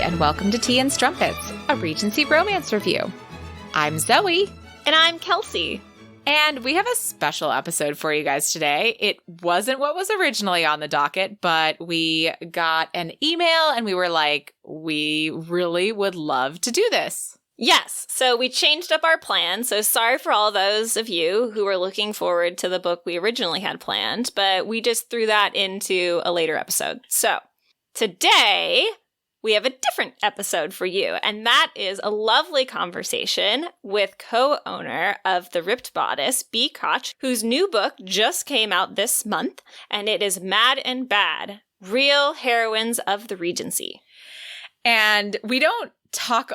and welcome to Tea and Strumpets, a Regency romance review. I'm Zoe. And I'm Kelsey. And we have a special episode for you guys today. It wasn't what was originally on the docket, but we got an email and we were like, we really would love to do this. Yes, so we changed up our plan. So sorry for all those of you who were looking forward to the book we originally had planned, but we just threw that into a later episode. So today, we have a different episode for you, and that is a lovely conversation with co-owner of the Ripped Bodice, Bea Koch, whose new book just came out this month, and it is Mad and Bad, Real Heroines of the Regency. And we don't talk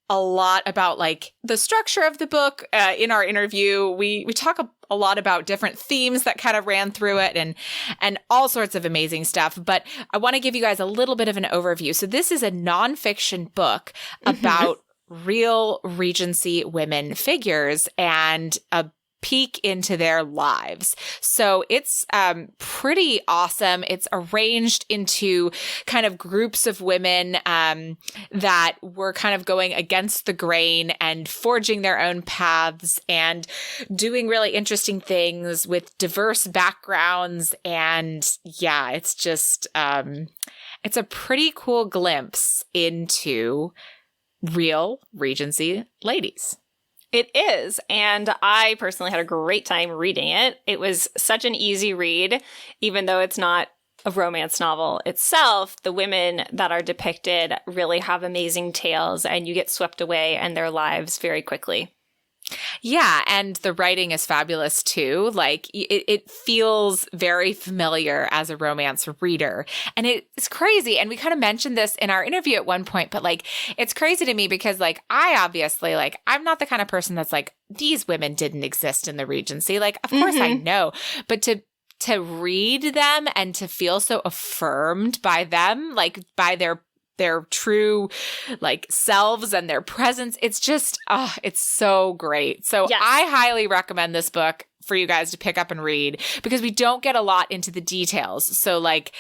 a lot about like the structure of the book in our interview. We talk a lot about different themes that kind of ran through it and all sorts of amazing stuff. But I want to give you guys a little bit of an overview. So this is a nonfiction book about real Regency women figures and a peek into their lives. So it's pretty awesome. It's arranged into kind of groups of women that were kind of going against the grain and forging their own paths and doing really interesting things with diverse backgrounds. And yeah, it's just, it's a pretty cool glimpse into real Regency ladies. It is, and I personally had a great time reading it. It was such an easy read, even though it's not a romance novel itself. The women that are depicted really have amazing tales, and you get swept away in their lives very quickly. Yeah, and the writing is fabulous too. Like it feels very familiar as a romance reader. And it's crazy. And we kind of mentioned this in our interview at one point, but like it's crazy to me because like I obviously like I'm not the kind of person that's like these women didn't exist in the Regency. Like of course I know, but to read them and to feel so affirmed by them, like by their true like selves and their presence. It's just, it's so great. So yes. I highly recommend this book for you guys to pick up and read because we don't get a lot into the details. So like,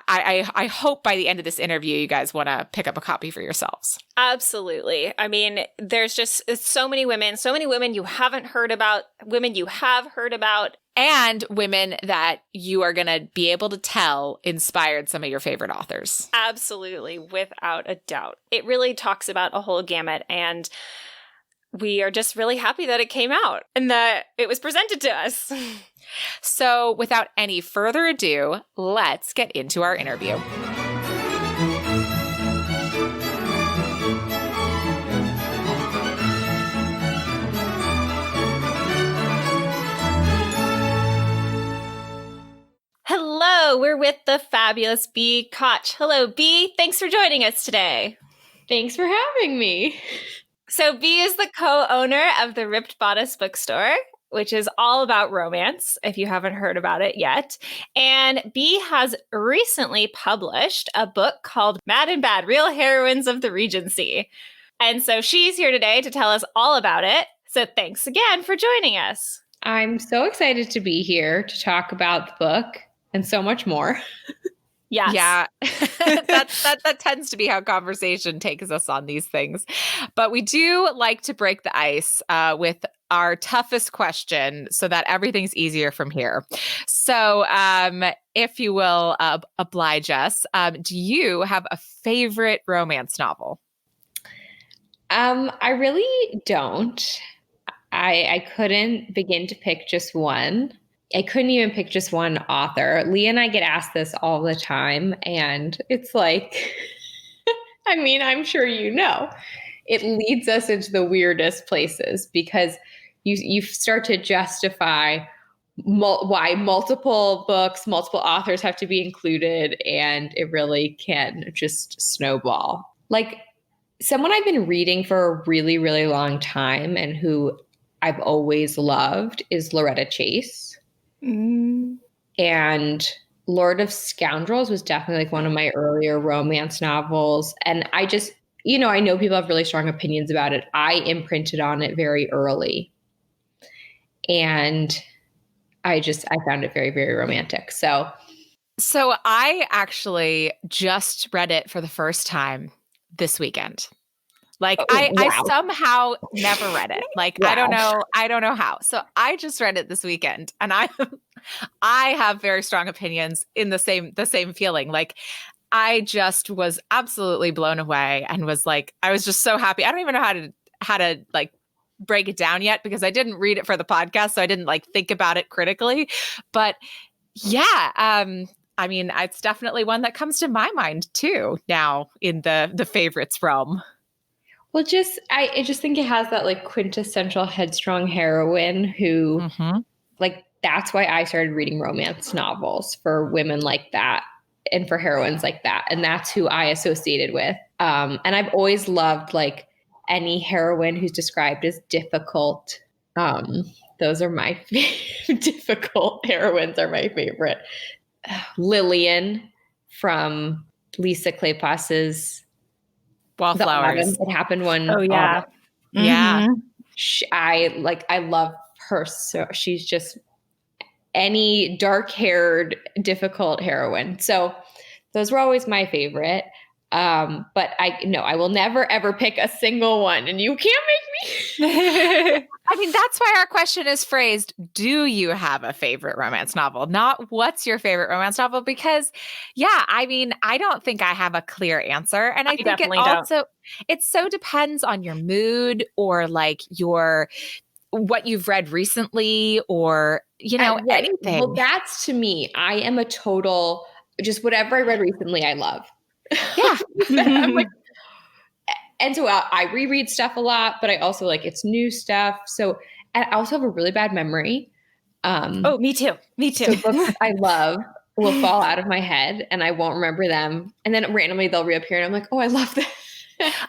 I hope by the end of this interview, you guys want to pick up a copy for yourselves. Absolutely. I mean, there's just so many women you haven't heard about, women you have heard about. And women that you are going to be able to tell inspired some of your favorite authors. Absolutely, without a doubt. It really talks about a whole gamut, and we are just really happy that it came out and that it was presented to us. So without any further ado, let's get into our interview. Hello, we're with the fabulous Bea Koch. Hello, Bea. Thanks for joining us today. Thanks for having me. So Bea is the co-owner of the Ripped Bodice bookstore, which is all about romance, if you haven't heard about it yet. And Bea has recently published a book called Mad and Bad, Real Heroines of the Regency. And so she's here today to tell us all about it. So thanks again for joining us. I'm so excited to be here to talk about the book. And so much more. Yes. Yeah. that tends to be how conversation takes us on these things. But we do like to break the ice with our toughest question so that everything's easier from here. So if you will oblige us, do you have a favorite romance novel? I really don't. I couldn't begin to pick just one. I couldn't even pick just one author. Leah and I get asked this all the time, and it's like, I mean, I'm sure you know, it leads us into the weirdest places because you start to justify why multiple books, multiple authors have to be included, and it really can just snowball. Like someone I've been reading for a really, really long time and who I've always loved is Loretta Chase. And Lord of Scoundrels was definitely like one of my earlier romance novels. And I just, I know people have really strong opinions about it. I imprinted on it very early. And I found it very, very romantic. So I actually just read it for the first time this weekend. Like wow. I somehow never read it. Like Wow. I don't know how. So I just read it this weekend, and I have very strong opinions in the same feeling. Like I just was absolutely blown away and was like, I was just so happy. I don't even know how to like break it down yet because I didn't read it for the podcast, so I didn't like think about it critically. But yeah, I mean, it's definitely one that comes to my mind too now in the favorites realm. Well, I just think it has that like quintessential headstrong heroine who like that's why I started reading romance novels for women like that and for heroines like that. And that's who I associated with. And I've always loved like any heroine who's described as difficult. Those are my difficult heroines are my favorite. Lillian from Lisa Kleypas's Wallflowers. It happened one. Oh yeah. Yeah. I love her. So she's just any dark-haired, difficult heroine. So those were always my favorite. But I will never ever pick a single one, and you can't make me. I mean, that's why our question is phrased, do you have a favorite romance novel? Not what's your favorite romance novel? Because yeah, I mean, I don't think I have a clear answer. And I think it so depends on your mood or like what you've read recently or, anything. Well, that's to me, I am a total, just whatever I read recently, I love. Yeah. I'm like, and so I reread stuff a lot, but I also like it's new stuff. So and I also have a really bad memory. Oh, me too. So books I love will fall out of my head and I won't remember them. And then randomly they'll reappear and I'm like, oh, I love that.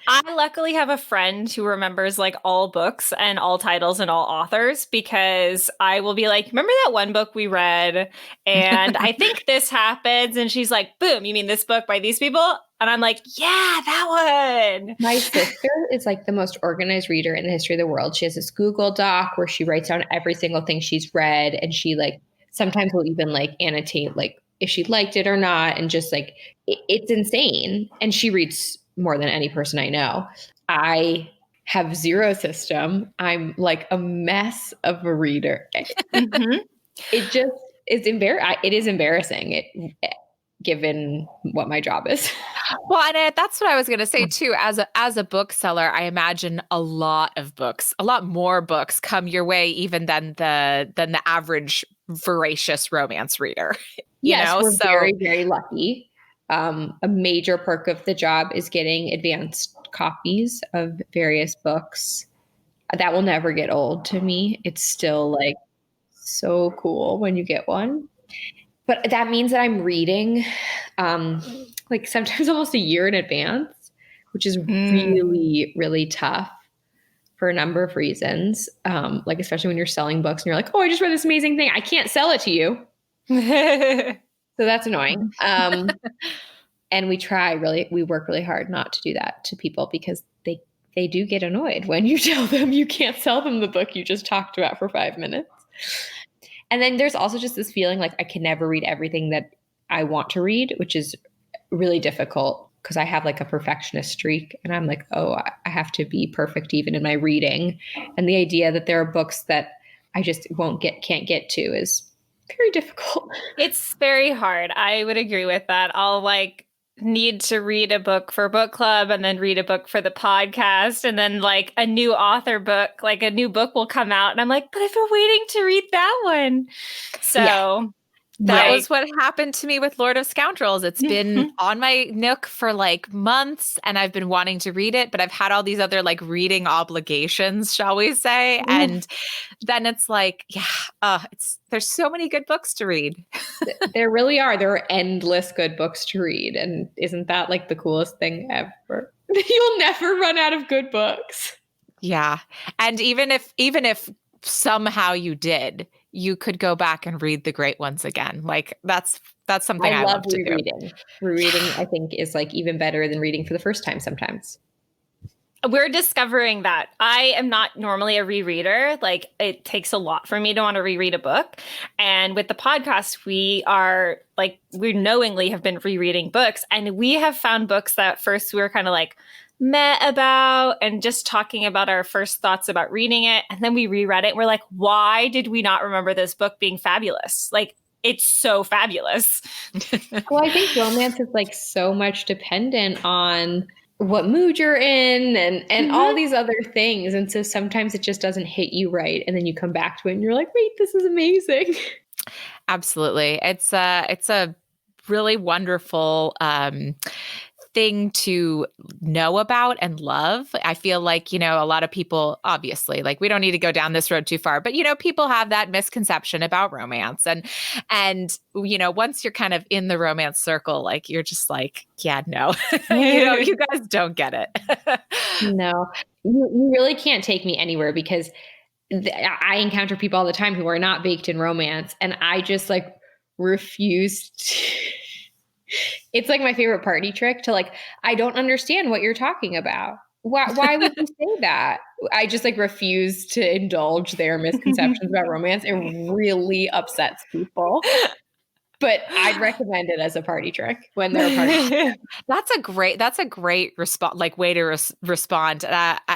I luckily have a friend who remembers like all books and all titles and all authors because I will be like, remember that one book we read? And I think this happens. And she's like, boom, you mean this book by these people? And I'm like, yeah, that one. My sister is like the most organized reader in the history of the world. She has this Google Doc where she writes down every single thing she's read. And she like sometimes will even like annotate like if she liked it or not. And just like, it's insane. And she reads more than any person I know. I have zero system. I'm like a mess of a reader. It just is it is embarrassing given what my job is. Well, and that's what I was going to say too. As a bookseller, I imagine a lot more books come your way even than the average voracious romance reader. We're very, very lucky. A major perk of the job is getting advanced copies of various books. That will never get old to me. It's still like so cool when you get one. But that means that I'm reading like sometimes almost a year in advance, which is really, really tough for a number of reasons. Like especially when you're selling books and you're like, oh, I just read this amazing thing. I can't sell it to you. So that's annoying. And we work really hard not to do that to people because they do get annoyed when you tell them you can't sell them the book you just talked about for 5 minutes. And then there's also just this feeling like I can never read everything that I want to read, which is really difficult because I have like a perfectionist streak and I'm like, oh, I have to be perfect even in my reading. And the idea that there are books that I just can't get to is very difficult. It's very hard. I would agree with that. I'll like need to read a book for book club and then read a book for the podcast. And then like a new author book, like a new book will come out. And I'm like, but I've been waiting to read that one. So that was what happened to me with Lord of Scoundrels. It's been on my nook for like months and I've been wanting to read it, but I've had all these other like reading obligations, shall we say. And then it's like, there's so many good books to read. There really are. There are endless good books to read. And isn't that like the coolest thing ever? You'll never run out of good books. Yeah. And even if somehow you did, you could go back and read the great ones again. Like that's something I love to do. Rereading, I think, is like even better than reading for the first time sometimes. We're discovering that. I am not normally a rereader. Like, it takes a lot for me to want to reread a book. And with the podcast, we knowingly have been rereading books. And we have found books that first we were kind of like meh about and just talking about our first thoughts about reading it. And then we reread it. And we're like, why did we not remember this book being fabulous? Like, it's so fabulous. Well, I think romance is like so much dependent on what mood you're in and all these other things. And so sometimes it just doesn't hit you right. And then you come back to it and you're like, wait, this is amazing. Absolutely. It's a really wonderful thing to know about and love. I feel like, a lot of people, obviously, like, we don't need to go down this road too far, but, people have that misconception about romance. And, once you're kind of in the romance circle, like, you're just like, yeah, no, you guys don't get it. No, you really can't take me anywhere because I encounter people all the time who are not baked in romance. And I just like refuse to. It's like my favorite party trick to like, I don't understand what you're talking about. Why would you say that? I just like refuse to indulge their misconceptions about romance. It really upsets people. But I'd recommend it as a party trick when they're a party. That's a great response, like way to respond.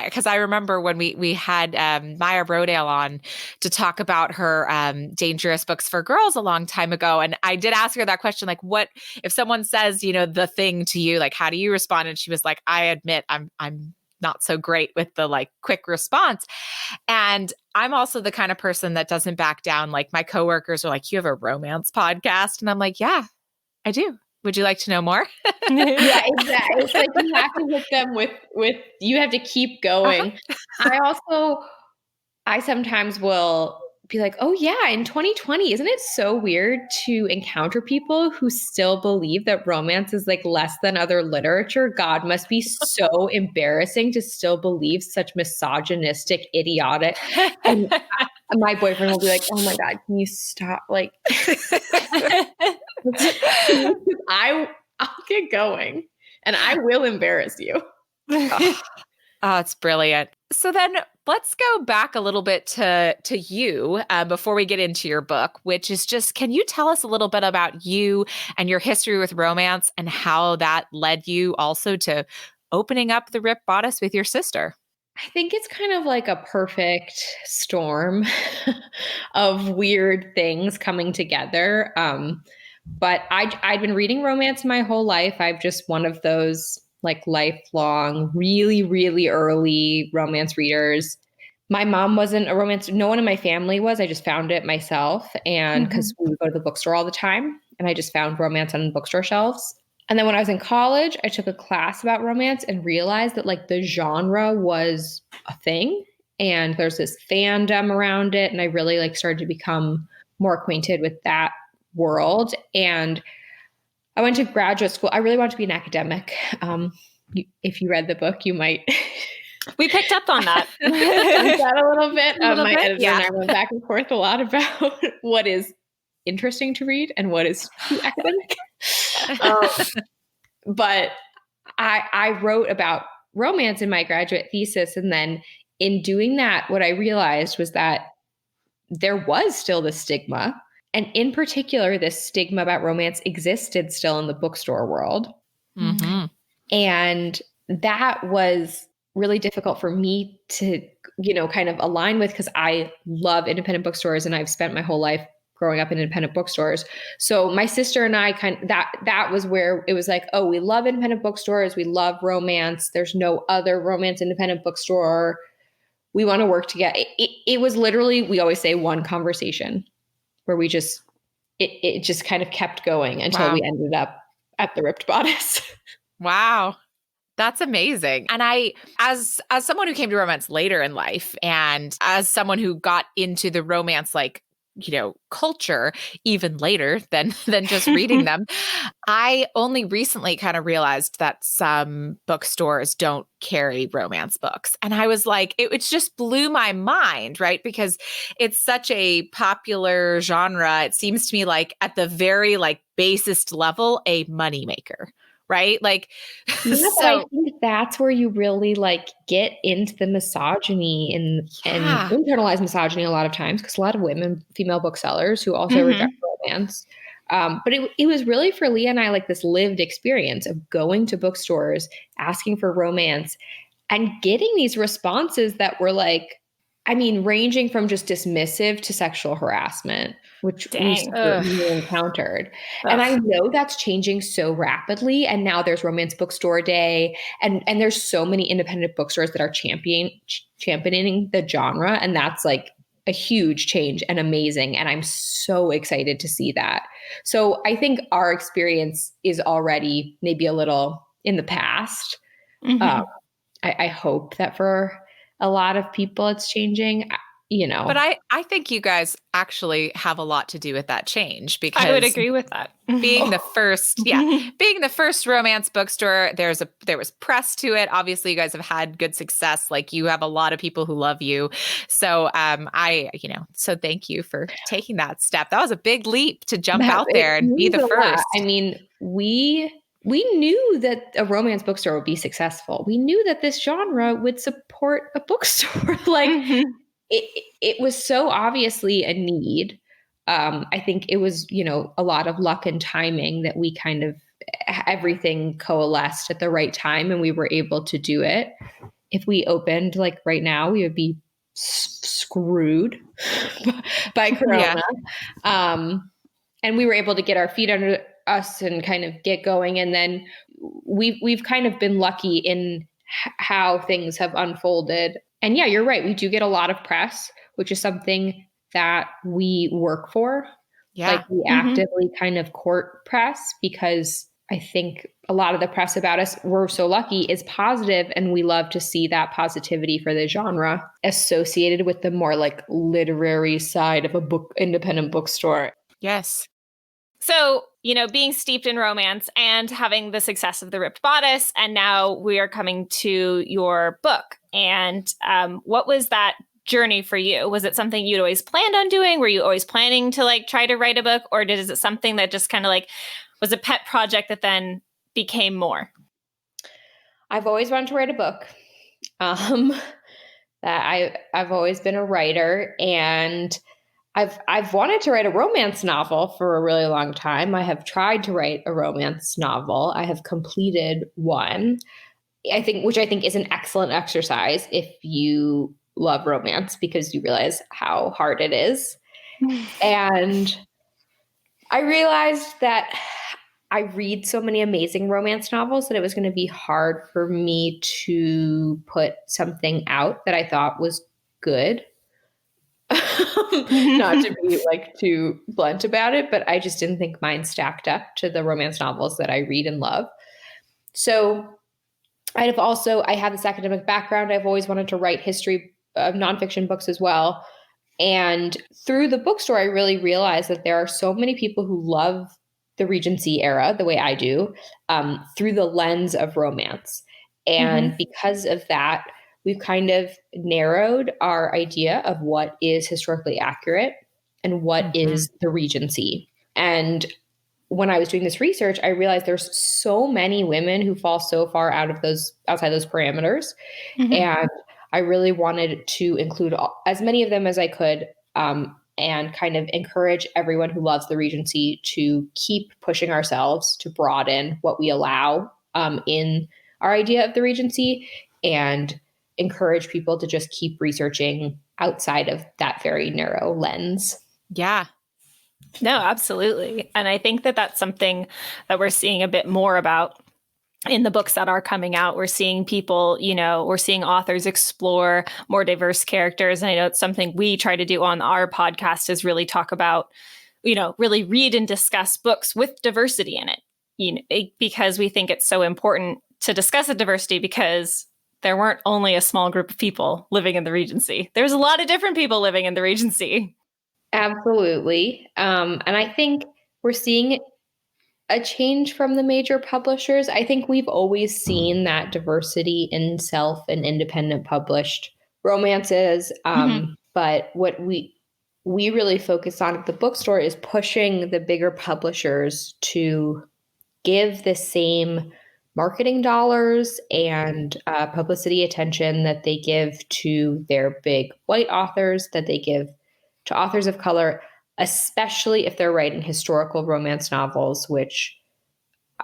Because I remember when we had Maya Rodale on to talk about her dangerous books for girls a long time ago, and I did ask her that question, like, what if someone says, the thing to you, like, how do you respond? And she was like, I admit, I'm not so great with the like quick response. And I'm also the kind of person that doesn't back down. Like, my coworkers are like, you have a romance podcast? And I'm like, yeah, I do. Would you like to know more? Yeah, exactly. It's like you have to hit them with you have to keep going. I sometimes will be like, oh yeah, in 2020, isn't it so weird to encounter people who still believe that romance is like less than other literature? God, must be so embarrassing to still believe such misogynistic, idiotic. And my boyfriend will be like, oh my God, can you stop? Like, I'll get going and I will embarrass you. Oh, it's brilliant. So then let's go back a little bit to you before we get into your book, which is just, can you tell us a little bit about you and your history with romance and how that led you also to opening up the Ripped Bodice with your sister? I think it's kind of like a perfect storm of weird things coming together. But I'd been reading romance my whole life. I'm just one of those like lifelong, really, really early romance readers. My mom wasn't a romance. No one in my family was. I just found it myself. And because we would go to the bookstore all the time and I just found romance on bookstore shelves. And then when I was in college, I took a class about romance and realized that like the genre was a thing and there's this fandom around it. And I really like started to become more acquainted with that world. And I went to graduate school. I really wanted to be an academic. If you read the book, you might. We picked up on that. A little bit. My editor yeah. and I went back and forth a lot about what is interesting to read and what is too academic. But I wrote about romance in my graduate thesis. And then in doing that, what I realized was that there was still the stigma. And in particular, this stigma about romance existed still in the bookstore world. Mm-hmm. And that was really difficult for me to, kind of align with because I love independent bookstores and I've spent my whole life growing up in independent bookstores. So my sister and I that was where it was like, oh, we love independent bookstores. We love romance. There's no other romance independent bookstore. We want to work together. It was literally, we always say, one conversation where we just, it just kind of kept going until we ended up at the Ripped Bodice. Wow. That's amazing. And I, as someone who came to romance later in life and as someone who got into the romance, like, culture even later than just reading them, I only recently kind of realized that some bookstores don't carry romance books. And I was like, it just blew my mind, right? Because it's such a popular genre. It seems to me like at the very like basest level, a moneymaker. right? Like, Yeah, but I so think that's where you really like get into the misogyny and yeah. internalized misogyny a lot of times, because a lot of women, female booksellers who also Mm-hmm. reject romance. But it was really for Leah and I like this lived experience of going to bookstores, asking for romance, and getting these responses that were like, I mean, ranging from just dismissive to sexual harassment, which we Dang. Ugh. certainly encountered. And I Ugh. know that's changing so rapidly. And now there's Romance Bookstore Day, and there's so many independent bookstores that are championing the genre, and that's like a huge change and amazing. And I'm so excited to see that. So I think our experience is already maybe a little in the past. Mm-hmm. I hope that for a lot of people it's changing, you know. But I think you guys actually have a lot to do with that change I would because agree with that. being the first, being the first romance bookstore, there was press to it. Obviously, you guys have had good success. Like, you have a lot of people who love you. So so thank you for taking that step. That was a big leap to jump out It there and be means the a lot. first. I mean, we knew that a romance bookstore would be successful. We knew that this genre would support a bookstore. Like, Mm-hmm. it was so obviously a need. I think it was, a lot of luck and timing that we kind of everything coalesced at the right time and we were able to do it. If we opened like right now, we would be screwed by Yeah. Corona. And we were able to get our feet under us and kind of get going. And then we've kind of been lucky in how things have unfolded. And yeah, you're right. We do get a lot of press, which is something that we work for. Yeah. Like, we Mm-hmm. actively kind of court press, because I think a lot of the press about us, we're so lucky, is positive, and we love to see that positivity for the genre associated with the more like literary side of a independent bookstore. Yes. So, being steeped in romance and having the success of the Ripped Bodice, and now we are coming to your book. And what was that journey for you? Was it something you'd always planned on doing? Were you always planning to like try to write a book, or is it something that just kind of like was a pet project that then became more? I've always wanted to write a book. That I've always been a writer, and I've wanted to write a romance novel for a really long time. I have tried to write a romance novel. I have completed one. Which I think is an excellent exercise if you love romance, because you realize how hard it is. And I realized that I read so many amazing romance novels that it was going to be hard for me to put something out that I thought was good. Not to be like too blunt about it, but I just didn't think mine stacked up to the romance novels that I read and love. So I have this academic background. I've always wanted to write history, nonfiction books as well. And through the bookstore, I really realized that there are so many people who love the Regency era the way I do, through the lens of romance. And because of that, we've kind of narrowed our idea of what is historically accurate and what is the Regency. And when I was doing this research, I realized there's so many women who fall so far outside those parameters. And I really wanted to include as many of them as I could, and kind of encourage everyone who loves the Regency to keep pushing ourselves to broaden what we allow in our idea of the Regency, and encourage people to just keep researching outside of that very narrow lens. Yeah. No, absolutely. And I think that that's something that we're seeing a bit more about in the books that are coming out. We're seeing people, we're seeing authors explore more diverse characters. And I know it's something we try to do on our podcast, is really talk about, really read and discuss books with diversity in it, because we think it's so important to discuss the diversity, because there weren't only a small group of people living in the Regency. There's a lot of different people living in the Regency. Absolutely. And I think we're seeing a change from the major publishers. I think we've always seen that diversity in self and independent published romances. But what we really focus on at the bookstore is pushing the bigger publishers to give the same marketing dollars and publicity attention that they give to their big white authors, that they give to authors of color, especially if they're writing historical romance novels, which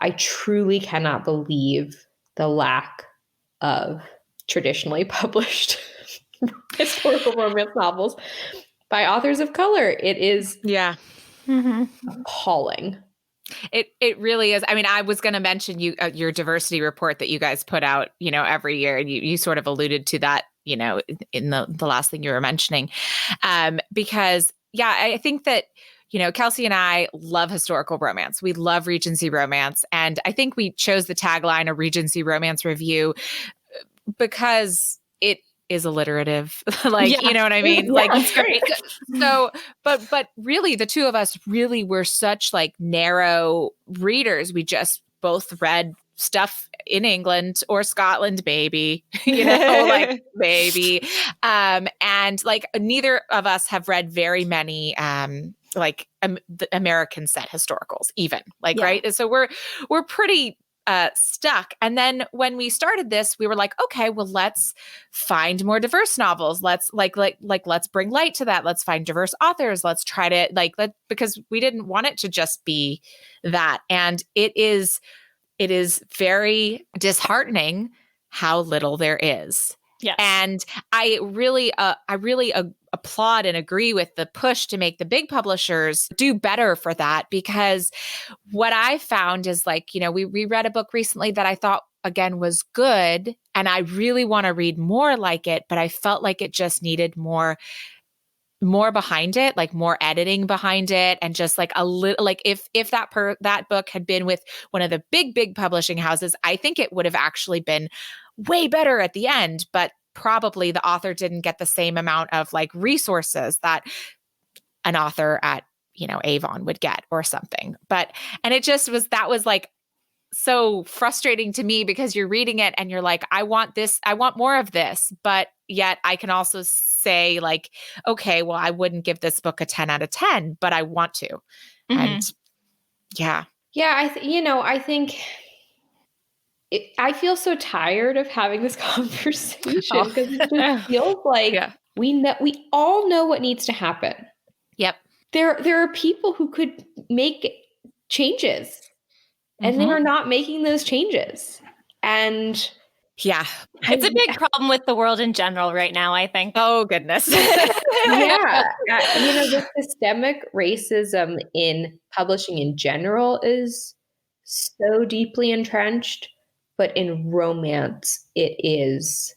I truly cannot believe the lack of traditionally published historical romance novels by authors of color. It is appalling. It really is. I mean, I was going to mention your diversity report that you guys put out, every year, and you sort of alluded to that, in the last thing you were mentioning, because I think that Kelsey and I love historical romance. We love Regency romance, and I think we chose the tagline, a Regency romance review, because it is alliterative. You know what I mean? Yeah, that's great. So, but really the two of us really were such narrow readers. We just both read stuff in England or Scotland, maybe, maybe. And neither of us have read very many, the American set historicals even right. So we're pretty stuck. And then when we started this, we were like, okay, well, let's find more diverse novels. Let's let's bring light to that. Let's find diverse authors. Let's try to because we didn't want it to just be that. And it is very disheartening how little there is. Yes. And I really applaud and agree with the push to make the big publishers do better for that, because what I found is we read a book recently that I thought again was good, and I really want to read more like it, but I felt like it just needed more behind it, more editing behind it, and just a little if that book had been with one of the big publishing houses, I think it would have actually been way better at the end, but probably the author didn't get the same amount of resources that an author at Avon would get or something. And it just was so frustrating to me, because you're reading it and you're like, I want this, I want more of this, but yet I can also say okay, well, I wouldn't give this book a 10 out of 10, but I want to. And I think I feel so tired of having this conversation, because it just feels like we all know what needs to happen. Yep. There are people who could make changes, and they are not making those changes. And it's a big problem with the world in general right now, I think. Oh, goodness. The systemic racism in publishing in general is so deeply entrenched, but in romance, it is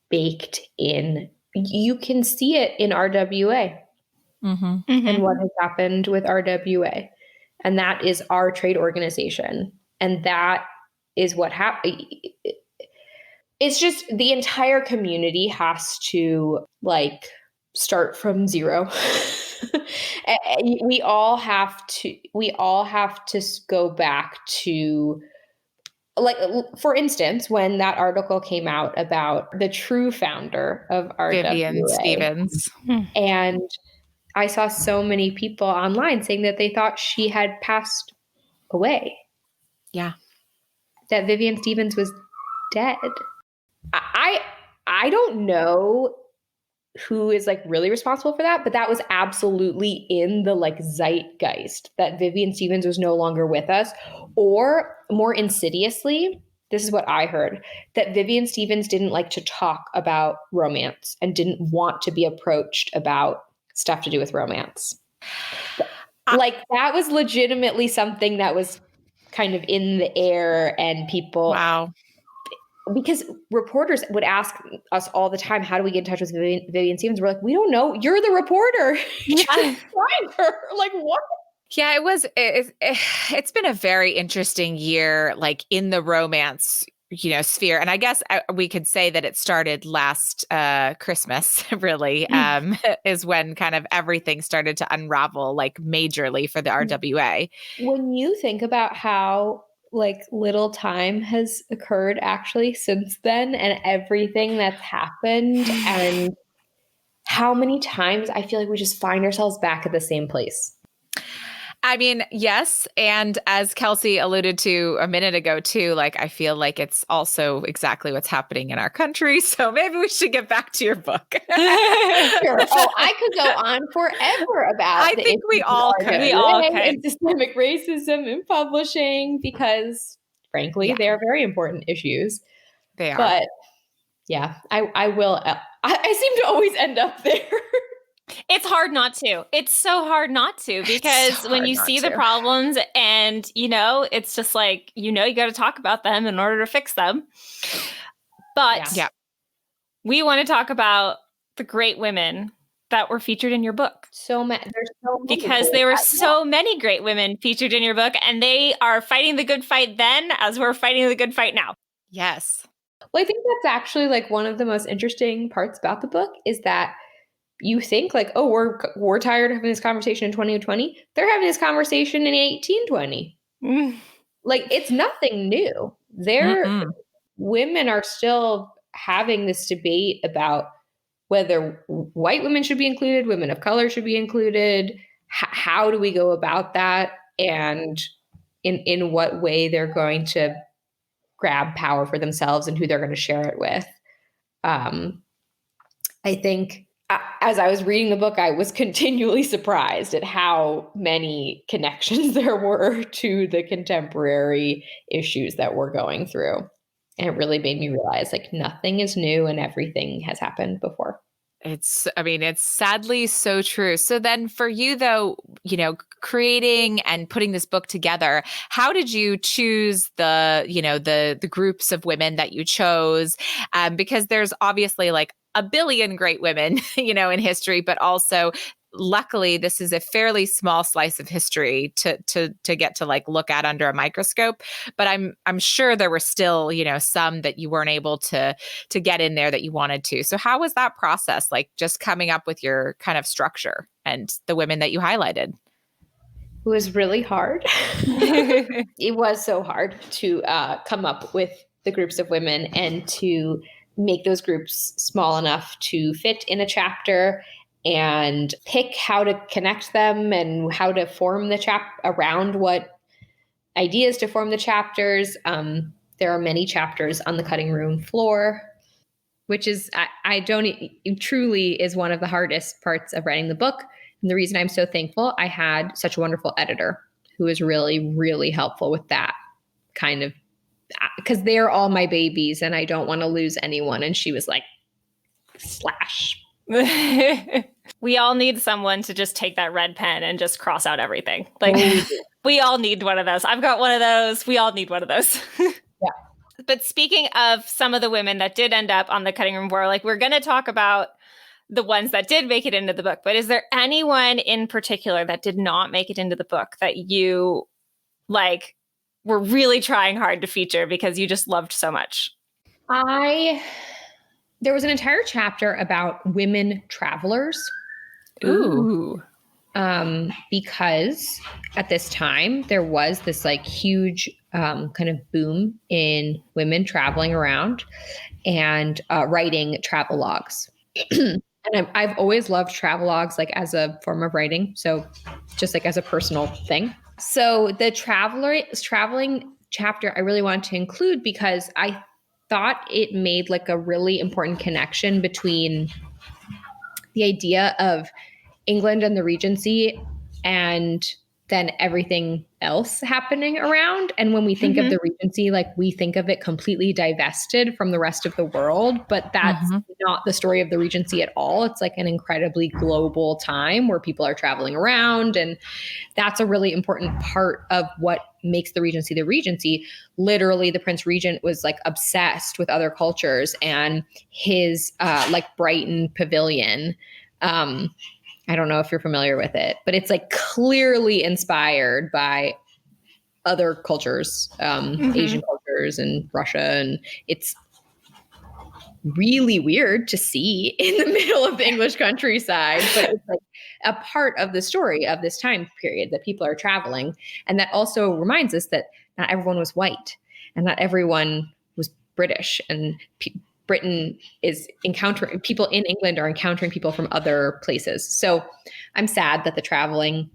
baked in. You can see it in RWA and what has happened with RWA. And that is our trade organization. And that is what happened. It's just the entire community has to start from zero. we all have to go back to, for instance, when that article came out about the true founder of RWA, Vivian Stevens. And I saw so many people online saying that they thought she had passed away. Yeah. That Vivian Stevens was dead. I don't know who is really responsible for that, but that was absolutely in the zeitgeist that Vivian Stevens was no longer with us. Or more insidiously, this is what I heard, that Vivian Stevens didn't like to talk about romance and didn't want to be approached about stuff to do with romance. That was legitimately something that was kind of in the air, and people... Wow. Because reporters would ask us all the time, how do we get in touch with Vivian Stevens? We're like, we don't know. You're the reporter. Just find her. What? Yeah, it's been a very interesting year, in the romance, sphere. And I guess we could say that it started last Christmas, really, is when kind of everything started to unravel, majorly for the RWA. When you think about how little time has occurred actually since then, and everything that's happened, and how many times I feel like we just find ourselves back at the same place. I mean, yes. And as Kelsey alluded to a minute ago, too, like, I feel like it's also exactly what's happening in our country. So maybe we should get back to your book. Sure. Oh, I could go on forever about I think we all could. We all could. and systemic racism in publishing because, frankly, they are very important issues. They are. But yeah, I will. I seem to always end up there. It's hard not to. It's so hard not to because when you see the problems and, it's just like, you got to talk about them in order to fix them. But we want to talk about the great women that were featured in your book. There's so many. Because there were so many great women featured in your book, and they are fighting the good fight then as we're fighting the good fight now. Yes. Well, I think that's actually like one of the most interesting parts about the book is that you think like, oh, we're tired of having this conversation in 2020. They're having this conversation in 1820. Like, it's nothing new. Women are still having this debate about whether white women should be included, women of color should be included. How do we go about that? And in what way they're going to grab power for themselves and who they're going to share it with. I think as I was reading the book, I was continually surprised at how many connections there were to the contemporary issues that we're going through. And it really made me realize like nothing is new and everything has happened before. It's sadly so true. So then for you though, creating and putting this book together, how did you choose the groups of women that you chose? Because there's obviously like a billion great women, in history, but also luckily this is a fairly small slice of history to get to like look at under a microscope. But I'm sure there were still, some that you weren't able to get in there that you wanted to. So how was that process? Like just coming up with your kind of structure and the women that you highlighted? It was really hard. It was so hard to come up with the groups of women and to make those groups small enough to fit in a chapter and pick how to connect them and how to form the around what ideas to form the chapters. There are many chapters on the cutting room floor, which is, it truly is one of the hardest parts of writing the book. And the reason I'm so thankful, I had such a wonderful editor who was really, really helpful with that kind of, because they're all my babies and I don't want to lose anyone. And she was like, slash. We all need someone to just take that red pen and just cross out everything. Like we all need one of those. I've got one of those. We all need one of those. Yeah. But speaking of some of the women that did end up on the cutting room floor, like we're going to talk about the ones that did make it into the book. But is there anyone in particular that did not make it into the book that you like were really trying hard to feature because you just loved so much? There was an entire chapter about women travelers. Ooh. Because at this time there was this like huge kind of boom in women traveling around and writing travel logs. And I've always loved travel logs like as a form of writing. So just like as a personal thing. So the traveling chapter I really wanted to include because I thought it made like a really important connection between the idea of England and the Regency and then everything else happening around. And when we think of the Regency, like we think of it completely divested from the rest of the world, but that's not the story of the Regency at all. It's like an incredibly global time where people are traveling around. And that's a really important part of what makes the Regency. Literally, the Prince Regent was like obsessed with other cultures, and his like Brighton Pavilion, I don't know if you're familiar with it, but it's like clearly inspired by other cultures, Asian cultures and Russia. And it's really weird to see in the middle of the English countryside, but it's like a part of the story of this time period that people are traveling. And that also reminds us that not everyone was white and not everyone was British, and Britain is encountering people in England are encountering people from other places. So I'm sad that the traveling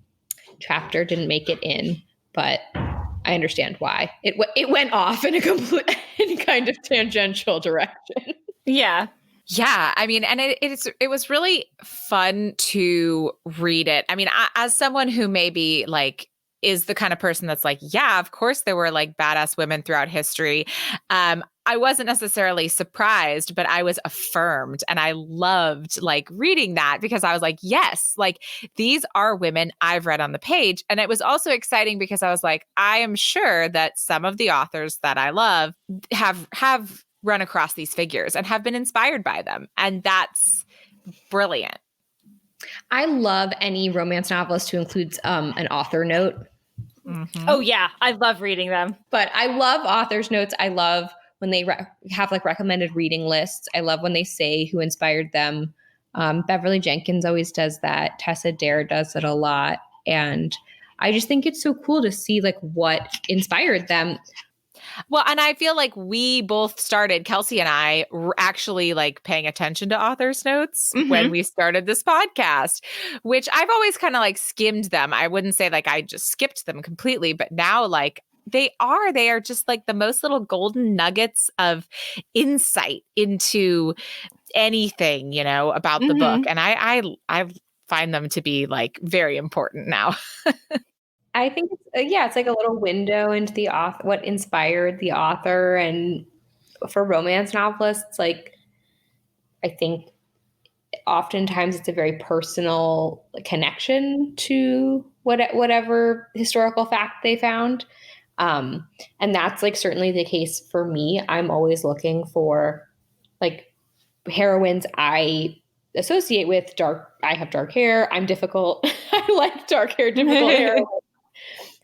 chapter didn't make it in, but I understand why. It went off in a complete in kind of tangential direction. Yeah. Yeah, I mean, and it was really fun to read it. I mean, as someone who maybe like is the kind of person that's like, yeah, of course there were like badass women throughout history. I wasn't necessarily surprised, but I was affirmed, and I loved like reading that because I was like, yes, like these are women I've read on the page. And it was also exciting because I was like, I am sure that some of the authors that I love have run across these figures and have been inspired by them. And that's brilliant. I love any romance novelist who includes an author note. Mm-hmm. Oh, yeah. I love reading them. But I love author's notes. I love when they have like recommended reading lists. I love when they say who inspired them. Beverly Jenkins always does that. Tessa Dare does it a lot. And I just think it's so cool to see like what inspired them. Well, and I feel like we both started, Kelsey and I, actually like paying attention to authors' notes when we started this podcast, which I've always kind of like skimmed them. I wouldn't say like I just skipped them completely, but now like they are just like the most little golden nuggets of insight into anything, you know, about the book. And I find them to be like very important now. I think it's like a little window into the author, what inspired the author. And for romance novelists, like I think oftentimes it's a very personal connection to whatever historical fact they found. And that's like certainly the case for me. I'm always looking for like heroines I associate with I have dark hair. I'm difficult. I like dark hair, difficult heroines.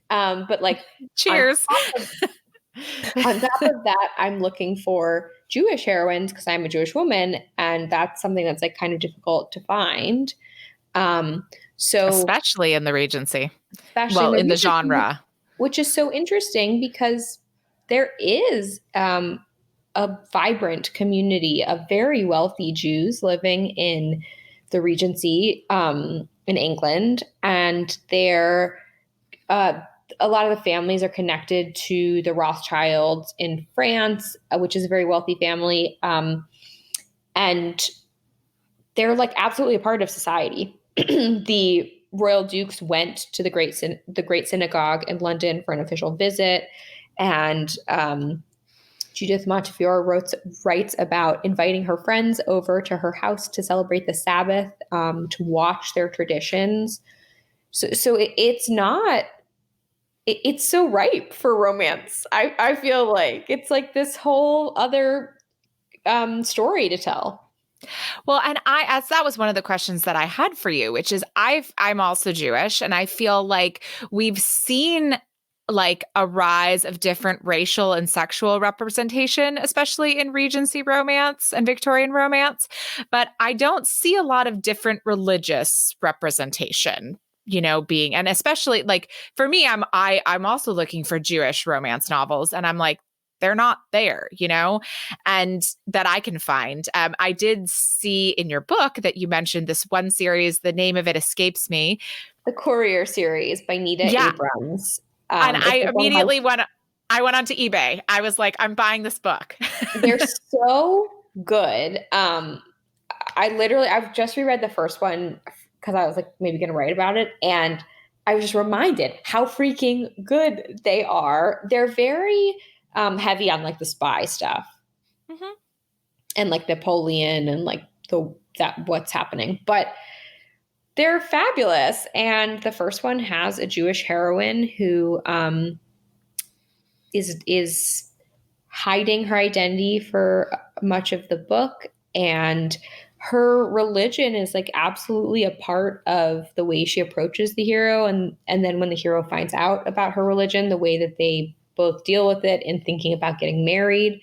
But like, cheers. On top of that, I'm looking for Jewish heroines because I'm a Jewish woman, and that's something that's like kind of difficult to find. So especially in the Regency, especially in the genre, which is so interesting because there is a vibrant community of very wealthy Jews living in the Regency in England, and they're a lot of the families are connected to the Rothschilds in France, which is a very wealthy family. And they're like absolutely a part of society. The royal dukes went to the Great Synagogue in London for an official visit. And Judith Montefiore writes about inviting her friends over to her house to celebrate the Sabbath, to watch their traditions. So it's so ripe for romance. I feel like it's like this whole other story to tell. Well, and as that was one of the questions that I had for you, which is I'm also Jewish, and I feel like we've seen like a rise of different racial and sexual representation, especially in Regency romance and Victorian romance, but I don't see a lot of different religious representation, you know, being, and especially like for me, I'm also looking for Jewish romance novels, and I'm like, they're not there, you know, and that I can find. I did see in your book that you mentioned this one series, the name of it escapes me. The Courier series by Nita Abrams. And I immediately went onto eBay. I was like, I'm buying this book. They're so good. I've just reread the first one because I was like maybe going to write about it. And I was just reminded how freaking good they are. They're very heavy on like the spy stuff and like Napoleon and like what's happening. But they're fabulous. And the first one has a Jewish heroine who is hiding her identity for much of the book. And her religion is like absolutely a part of the way she approaches the hero. And then when the hero finds out about her religion, the way that they both deal with it in thinking about getting married.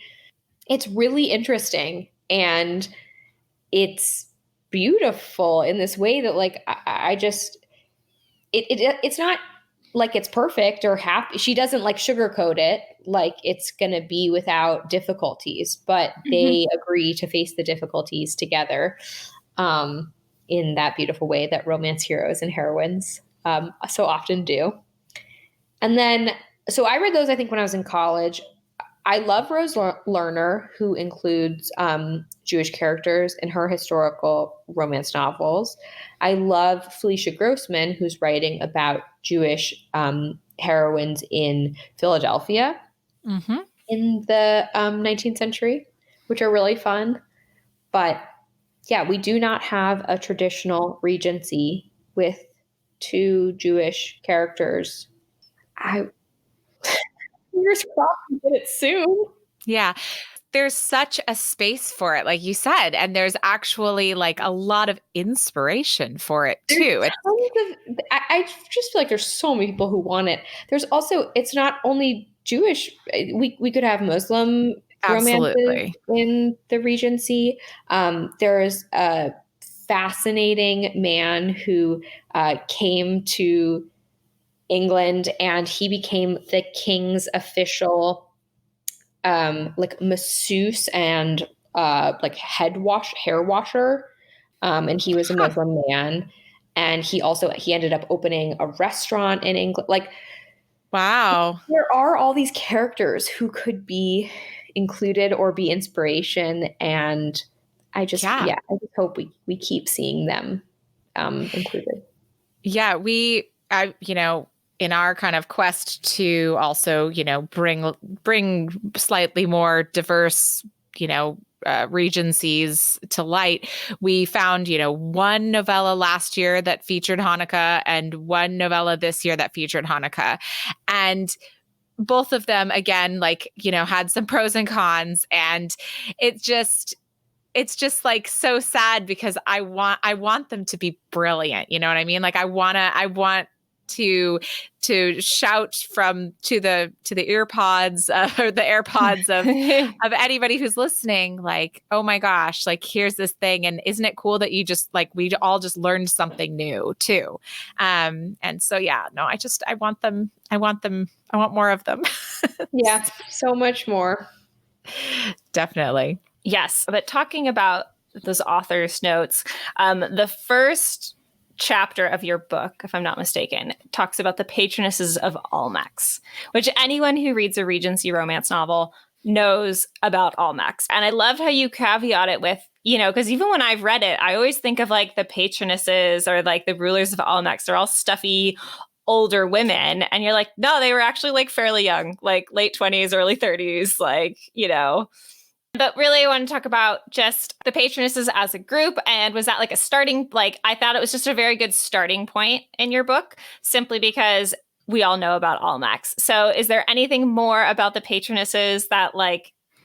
It's really interesting. And it's beautiful in this way that like, I just, it's not like it's perfect or happy. She doesn't like sugarcoat it like it's going to be without difficulties, but they agree to face the difficulties together in that beautiful way that romance heroes and heroines so often do. And then, so I read those, I think, when I was in college. I love Rose Lerner, who includes Jewish characters in her historical romance novels. I love Felicia Grossman, who's writing about Jewish heroines in Philadelphia in the 19th century, which are really fun. But yeah, we do not have a traditional Regency with two Jewish characters. Fingers crossed we get it soon. Yeah. There's such a space for it, like you said, and there's actually like a lot of inspiration for it too. I just feel like there's so many people who want it. There's also, it's not only Jewish. We could have Muslim romances in the Regency. There's a fascinating man who came to England, and he became the king's official like masseuse and like hair washer. And he was a Muslim man. And he ended up opening a restaurant in England. Like, wow. There are all these characters who could be included or be inspiration. And I just hope we keep seeing them included. Yeah, in our kind of quest to also, bring slightly more diverse, regencies to light, we found, one novella last year that featured Hanukkah and one novella this year that featured Hanukkah. And both of them, again, had some pros and cons. And it's just like so sad because I want them to be brilliant. You know what I mean? Like I want to shout to the earpods or the AirPods of anybody who's listening, like, oh my gosh, like here's this thing, and isn't it cool that you just we all just learned something new too. And so I want more of them. Yeah, so much more. Definitely. Yes, but talking about those author's notes, the first chapter of your book, if I'm not mistaken, talks about the patronesses of Almack's, which anyone who reads a Regency romance novel knows about Almack's. And I love how you caveat it with, because even when I've read it, I always think of like the patronesses or like the rulers of Almack's. They're all stuffy older women. And you're like, no, they were actually like fairly young, like late 20s, early 30s, But really, I want to talk about just the patronesses as a group. And was that like a starting, I thought it was just a very good starting point in your book, simply because we all know about Almack's. So is there anything more about the patronesses that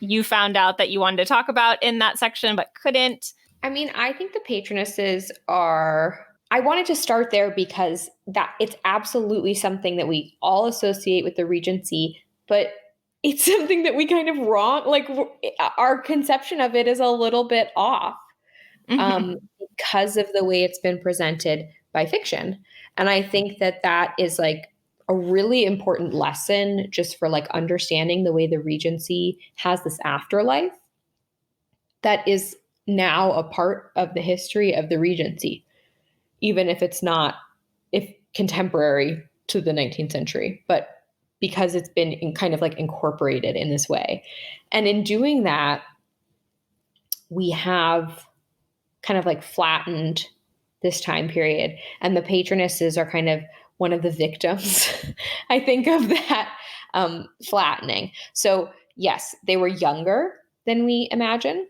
you found out that you wanted to talk about in that section, but couldn't? I mean, I think the patronesses I wanted to start there because that it's absolutely something that we all associate with the Regency, but it's something that we kind of wrong. Like our conception of it is a little bit off because of the way it's been presented by fiction. And I think that is like a really important lesson just for understanding the way the Regency has this afterlife that is now a part of the history of the Regency, even if it's not contemporary to the 19th century, but because it's been incorporated in this way. And in doing that, we have kind of flattened this time period. And the patronesses are kind of one of the victims, I think, of that flattening. So yes, they were younger than we imagine.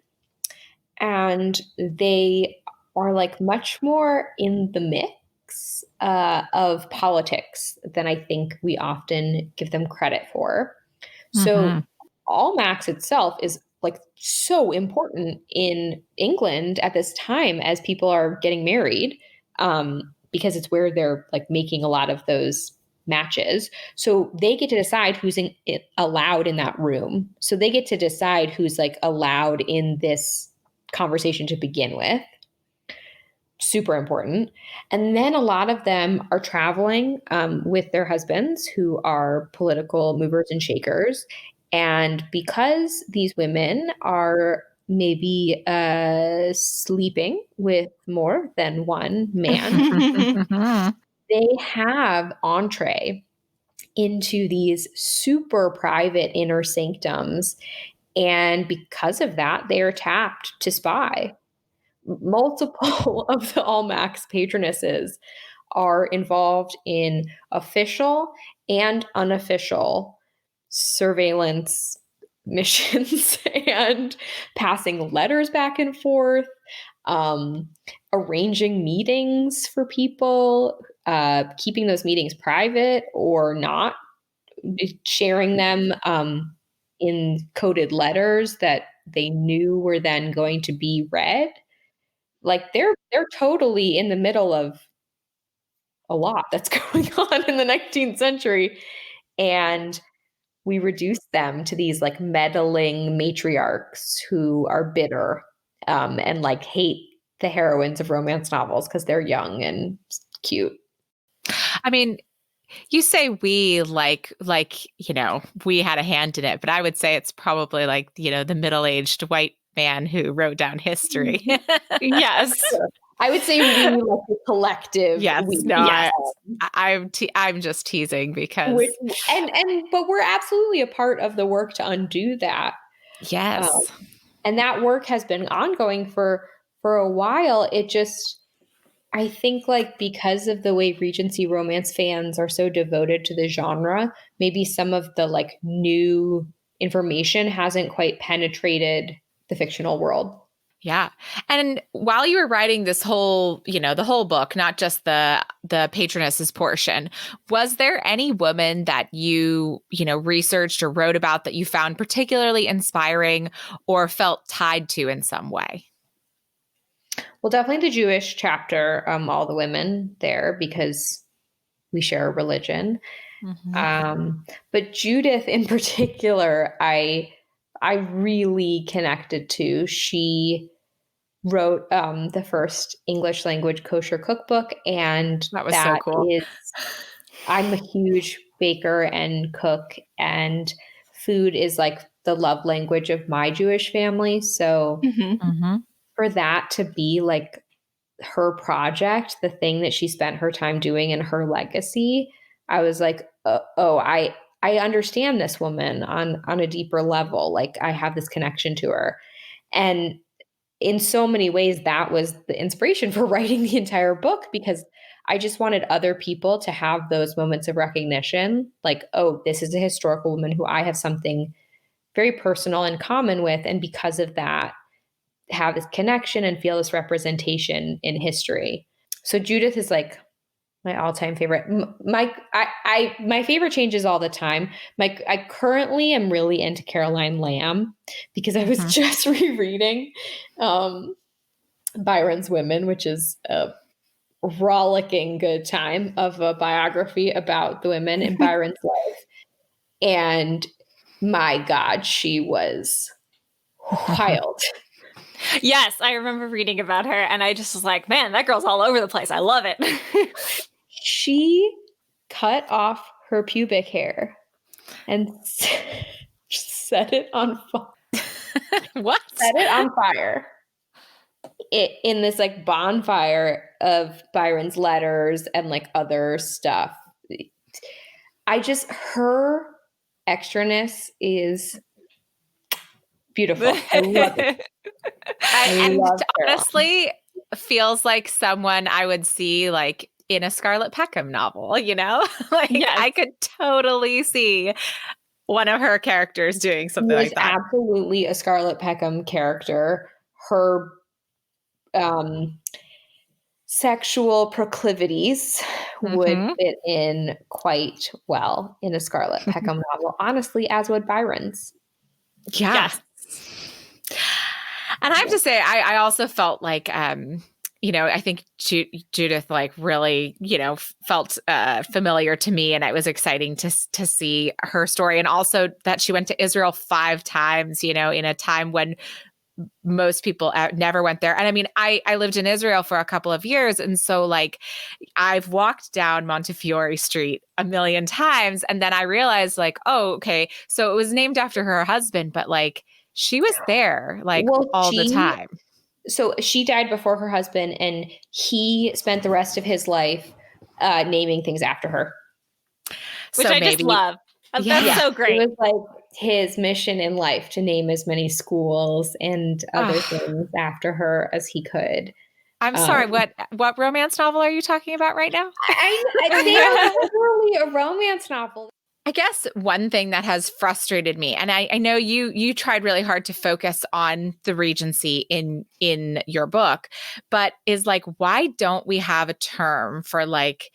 And they are much more in the mix of politics than I think we often give them credit for. So Almack's itself is so important in England at this time as people are getting married, because it's where they're making a lot of those matches. So they get to decide who's allowed in that room. So they get to decide who's allowed in this conversation to begin with. Super important. And then a lot of them are traveling with their husbands who are political movers and shakers. And because these women are maybe sleeping with more than one man, they have entree into these super private inner sanctums. And because of that, they are tapped to spy. Multiple of the Almack's patronesses are involved in official and unofficial surveillance missions and passing letters back and forth, arranging meetings for people, keeping those meetings private or not, sharing them in coded letters that they knew were then going to be read. Like they're totally in the middle of a lot that's going on in the 19th century. And we reduce them to these like meddling matriarchs who are bitter and like hate the heroines of romance novels because they're young and cute. I mean, you say we like, we had a hand in it, but I would say it's probably like, the middle-aged white man who wrote down history. Yes. I would say we like the collective. Yes. We, No, yes. I'm just teasing because. But we're absolutely a part of the work to undo that. Yes. And that work has been ongoing for a while. I think like because of the way Regency romance fans are so devoted to the genre, maybe some of the like new information hasn't quite penetrated the fictional world. Yeah. And while you were writing this whole, the whole book, not just the patronesses portion, was there any woman that you researched or wrote about that you found particularly inspiring or felt tied to in some way? Well, definitely the Jewish chapter, all the women there, because we share a religion. Mm-hmm. But Judith in particular, I really connected to. She wrote the first English language kosher cookbook, and that was so cool. I'm a huge baker and cook, and food is like the love language of my Jewish family. So for that to be like her project, the thing that she spent her time doing and her legacy, I was like, I understand this woman on a deeper level. Like I have this connection to her. And in so many ways, that was the inspiration for writing the entire book, because I just wanted other people to have those moments of recognition. Like, oh, this is a historical woman who I have something very personal in common with. And because of that, have this connection and feel this representation in history. So Judith is like my all-time favorite. My favorite changes all the time. I currently am really into Caroline Lamb because I was just rereading Byron's Women, which is a rollicking good time of a biography about the women in Byron's life. And my God, she was wild. Yes, I remember reading about her, and I just was like, man, that girl's all over the place. I love it. She cut off her pubic hair and set it on fire. What? Set it on fire. In this like bonfire of Byron's letters and like other stuff. Her extraness is beautiful. I love it. Honestly, feels like someone I would see like in a Scarlett Peckham novel, like yes. I could totally see one of her characters doing something like that. Absolutely a Scarlett Peckham character. Her sexual proclivities would fit in quite well in a Scarlett Peckham novel, honestly, as would Byron's. Yeah. Yes. And I have to say, I also felt like, I think Judith like really, felt familiar to me, and it was exciting to see her story, and also that she went to Israel 5 times, in a time when most people never went there. And I mean, I lived in Israel for a couple of years, and so like I've walked down Montefiore Street a million times, and then I realized like, oh, okay, so it was named after her husband, but like she was there like all the time. So she died before her husband, and he spent the rest of his life naming things after her. Which I just love. That's so great. It was like his mission in life to name as many schools and other things after her as he could. I'm sorry, what romance novel are you talking about right now? They are literally a romance novel. I guess one thing that has frustrated me, and I know you tried really hard to focus on the Regency in your book, but is like, why don't we have a term for like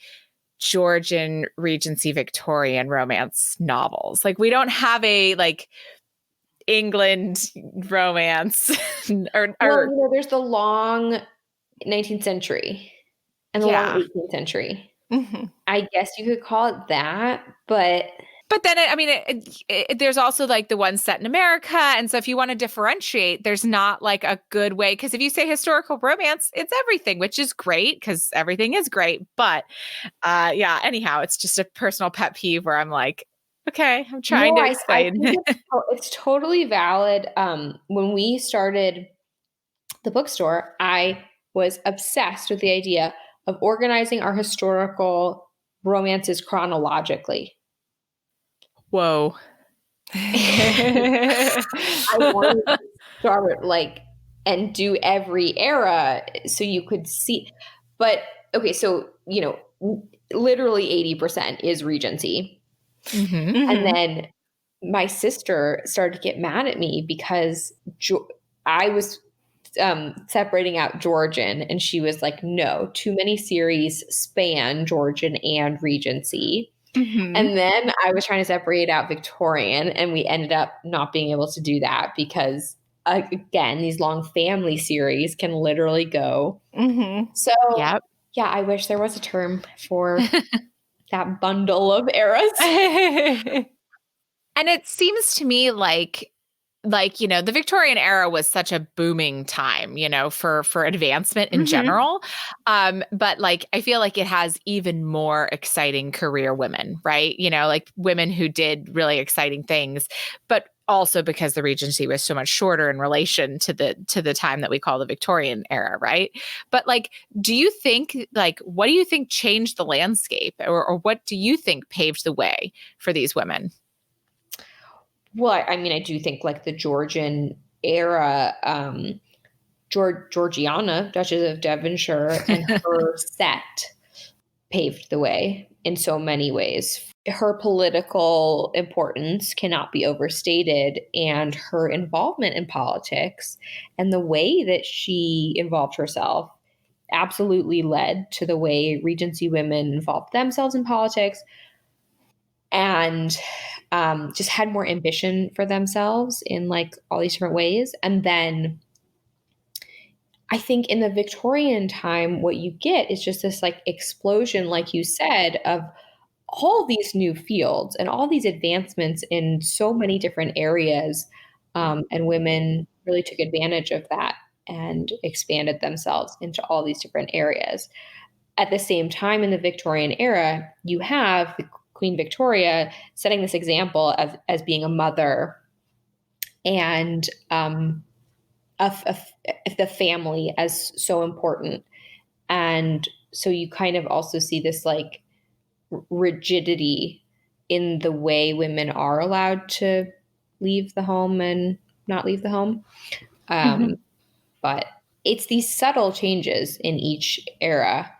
Georgian Regency Victorian romance novels? Like, we don't have a like England romance or there's the long 19th century and the long 18th century. Mm-hmm. I guess you could call it that, but then there's also like the ones set in America, and so if you want to differentiate, there's not like a good way, because if you say historical romance, it's everything, which is great because everything is great, but anyhow, it's just a personal pet peeve where I'm like, okay, I'm trying to explain. I think it's totally valid. When we started the bookstore, I was obsessed with the idea of organizing our historical romances chronologically. Whoa. I wanted to start like and do every era so you could see. But okay, so literally 80% is Regency. Mm-hmm. And then my sister started to get mad at me because I was separating out Georgian, and she was like, no, too many series span Georgian and Regency. Mm-hmm. And then I was trying to separate out Victorian, and we ended up not being able to do that because, again, these long family series can literally go. Mm-hmm. So, I wish there was a term for that bundle of eras. And it seems to me like the Victorian era was such a booming time, for advancement in general. But like, I feel like it has even more exciting career women, right? Like women who did really exciting things, but also because the Regency was so much shorter in relation to the time that we call the Victorian era, right? But like, do you think, like, what do you think changed the landscape, or what do you think paved the way for these women? Well, I mean, I do think like the Georgian era, Georgiana, Duchess of Devonshire, and her set paved the way in so many ways. Her political importance cannot be overstated, and her involvement in politics and the way that she involved herself absolutely led to the way Regency women involved themselves in politics and just had more ambition for themselves in like all these different ways. And then I think in the Victorian time, what you get is just this like explosion, like you said, of all these new fields and all these advancements in so many different areas. And women really took advantage of that and expanded themselves into all these different areas. At the same time, in the Victorian era, you have the Queen Victoria setting this example as being a mother and of the family as so important. And so you kind of also see this like rigidity in the way women are allowed to leave the home and not leave the home. But it's these subtle changes in each era.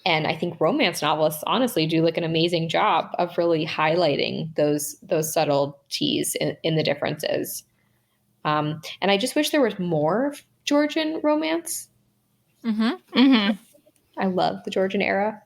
And I think romance novelists honestly do like an amazing job of really highlighting those subtleties in the differences. And I just wish there was more Georgian romance. Mm-hmm. Mm-hmm. I love the Georgian era.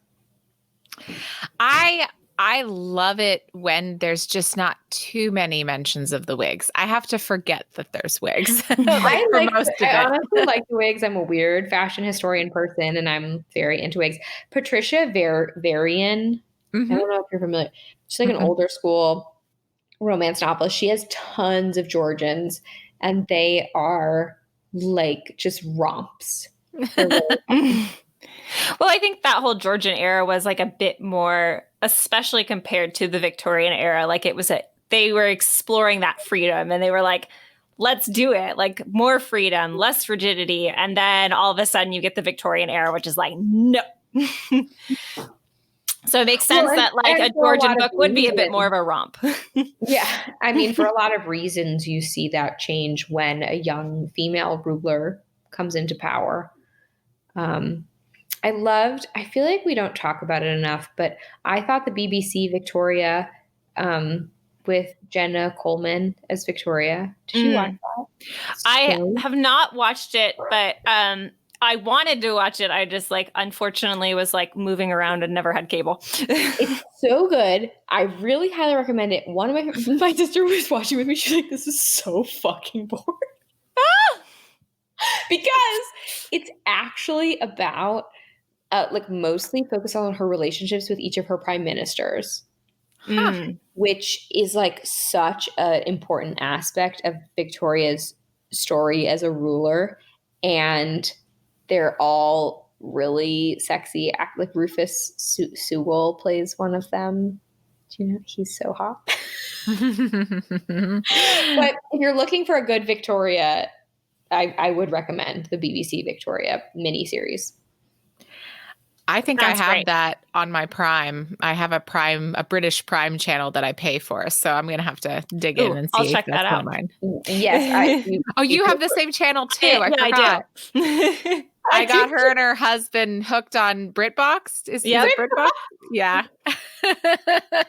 I love it when there's just not too many mentions of the wigs. I have to forget that there's wigs. I honestly like the wigs. I'm a weird fashion historian person, and I'm very into wigs. Patricia Varian, I don't know if you're familiar. She's like an older school romance novelist. She has tons of Georgians, and they are like just romps. Well, I think that whole Georgian era was like a bit more, especially compared to the Victorian era. Like they were exploring that freedom, and they were like, let's do it. Like more freedom, less rigidity. And then all of a sudden you get the Victorian era, which is like, no. So it makes sense Well, that like a and for a Georgian lot of book would be a bit reasons. more of a romp. Yeah. I mean, for a lot of reasons, you see that change when a young female ruler comes into power. I feel like we don't talk about it enough, but I thought the BBC Victoria with Jenna Coleman as Victoria. Did you watch that? I have not watched it, but I wanted to watch it. I just like unfortunately was like moving around and never had cable. It's so good. I really highly recommend it. One of my sister was watching with me. She's like, "This is so fucking boring," because it's actually about like mostly focused on her relationships with each of her prime ministers. Which is like such an important aspect of Victoria's story as a ruler. And they're all really sexy. Like Rufus Sewell plays one of them. Do you know? He's so hot. But if you're looking for a good Victoria, I would recommend the BBC Victoria miniseries. I think Sounds I have great. that on my Prime. I have a British Prime channel that I pay for. So I'm going to have to dig in and see I'll if check that's that one out. of mine. Yes. You have the same channel too. I forgot. I do. I got her and her husband hooked on BritBox. Is it BritBox? Yeah. I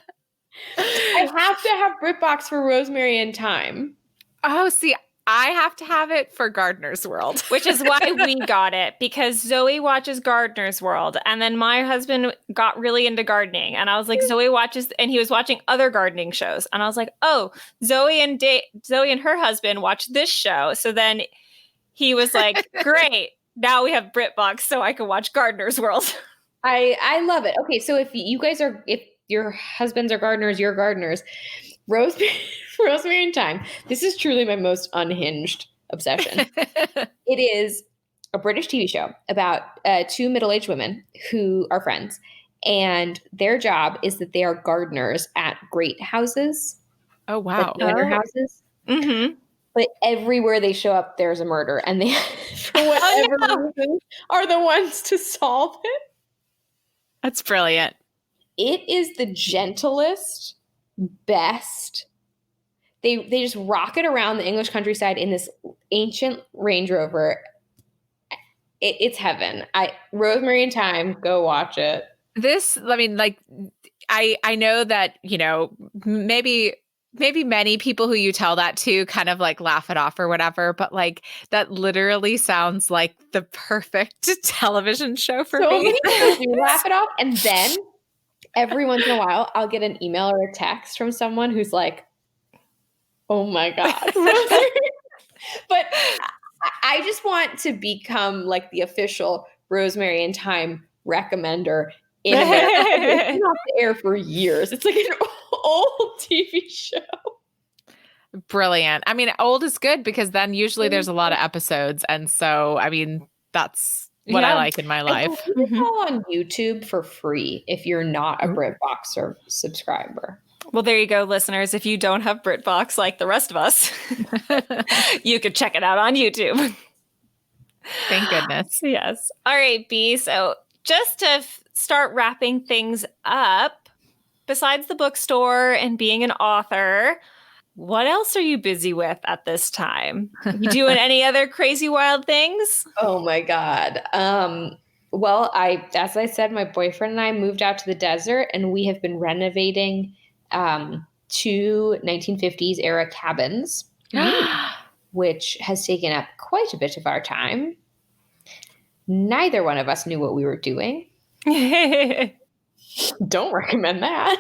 have to have BritBox for Rosemary and Thyme. Oh, see, I have to have it for Gardener's World. Which is why we got it, because Zoe watches Gardener's World. And then my husband got really into gardening. And I was like, Zoe watches, and he was watching other gardening shows. And I was like, oh, Zoe and her husband watch this show. So then he was like, great. Now we have BritBox so I can watch Gardener's World. I love it. Okay, so if your husbands are gardeners, you're gardeners. Rosemary and Thyme. This is truly my most unhinged obsession. It is a British TV show about two middle-aged women who are friends, and their job is that they are gardeners at great houses. Oh, wow. Like manor houses. Mm-hmm. But everywhere they show up, there's a murder, and they, for whatever reason, are the ones to solve it. That's brilliant. It is the gentlest, best. They just rocket around the English countryside in this ancient Range Rover. It's heaven. Rosemary and Thyme, go watch it. I know that, maybe many people who you tell that to kind of like laugh it off or whatever, but like that literally sounds like the perfect television show for me. Many people do laugh it off, and then every once in a while, I'll get an email or a text from someone who's like, "Oh my God." But I just want to become like the official Rosemary and Thyme recommender in America. It's been off the air for years. It's like an old TV show. Brilliant. I mean, old is good because then usually there's a lot of episodes. And so, I mean, that's what I like in my life. It's all on YouTube for free if you're not a BritBox subscriber. Well, there you go, listeners. If you don't have BritBox like the rest of us, you could check it out on YouTube. Thank goodness. Yes. All right, Bea. So just to start wrapping things up, besides the bookstore and being an author, what else are you busy with at this time? You doing any other crazy wild things? Oh my God. Well, as I said, my boyfriend and I moved out to the desert, and we have been renovating two 1950s era cabins, which has taken up quite a bit of our time. Neither one of us knew what we were doing. Don't recommend that.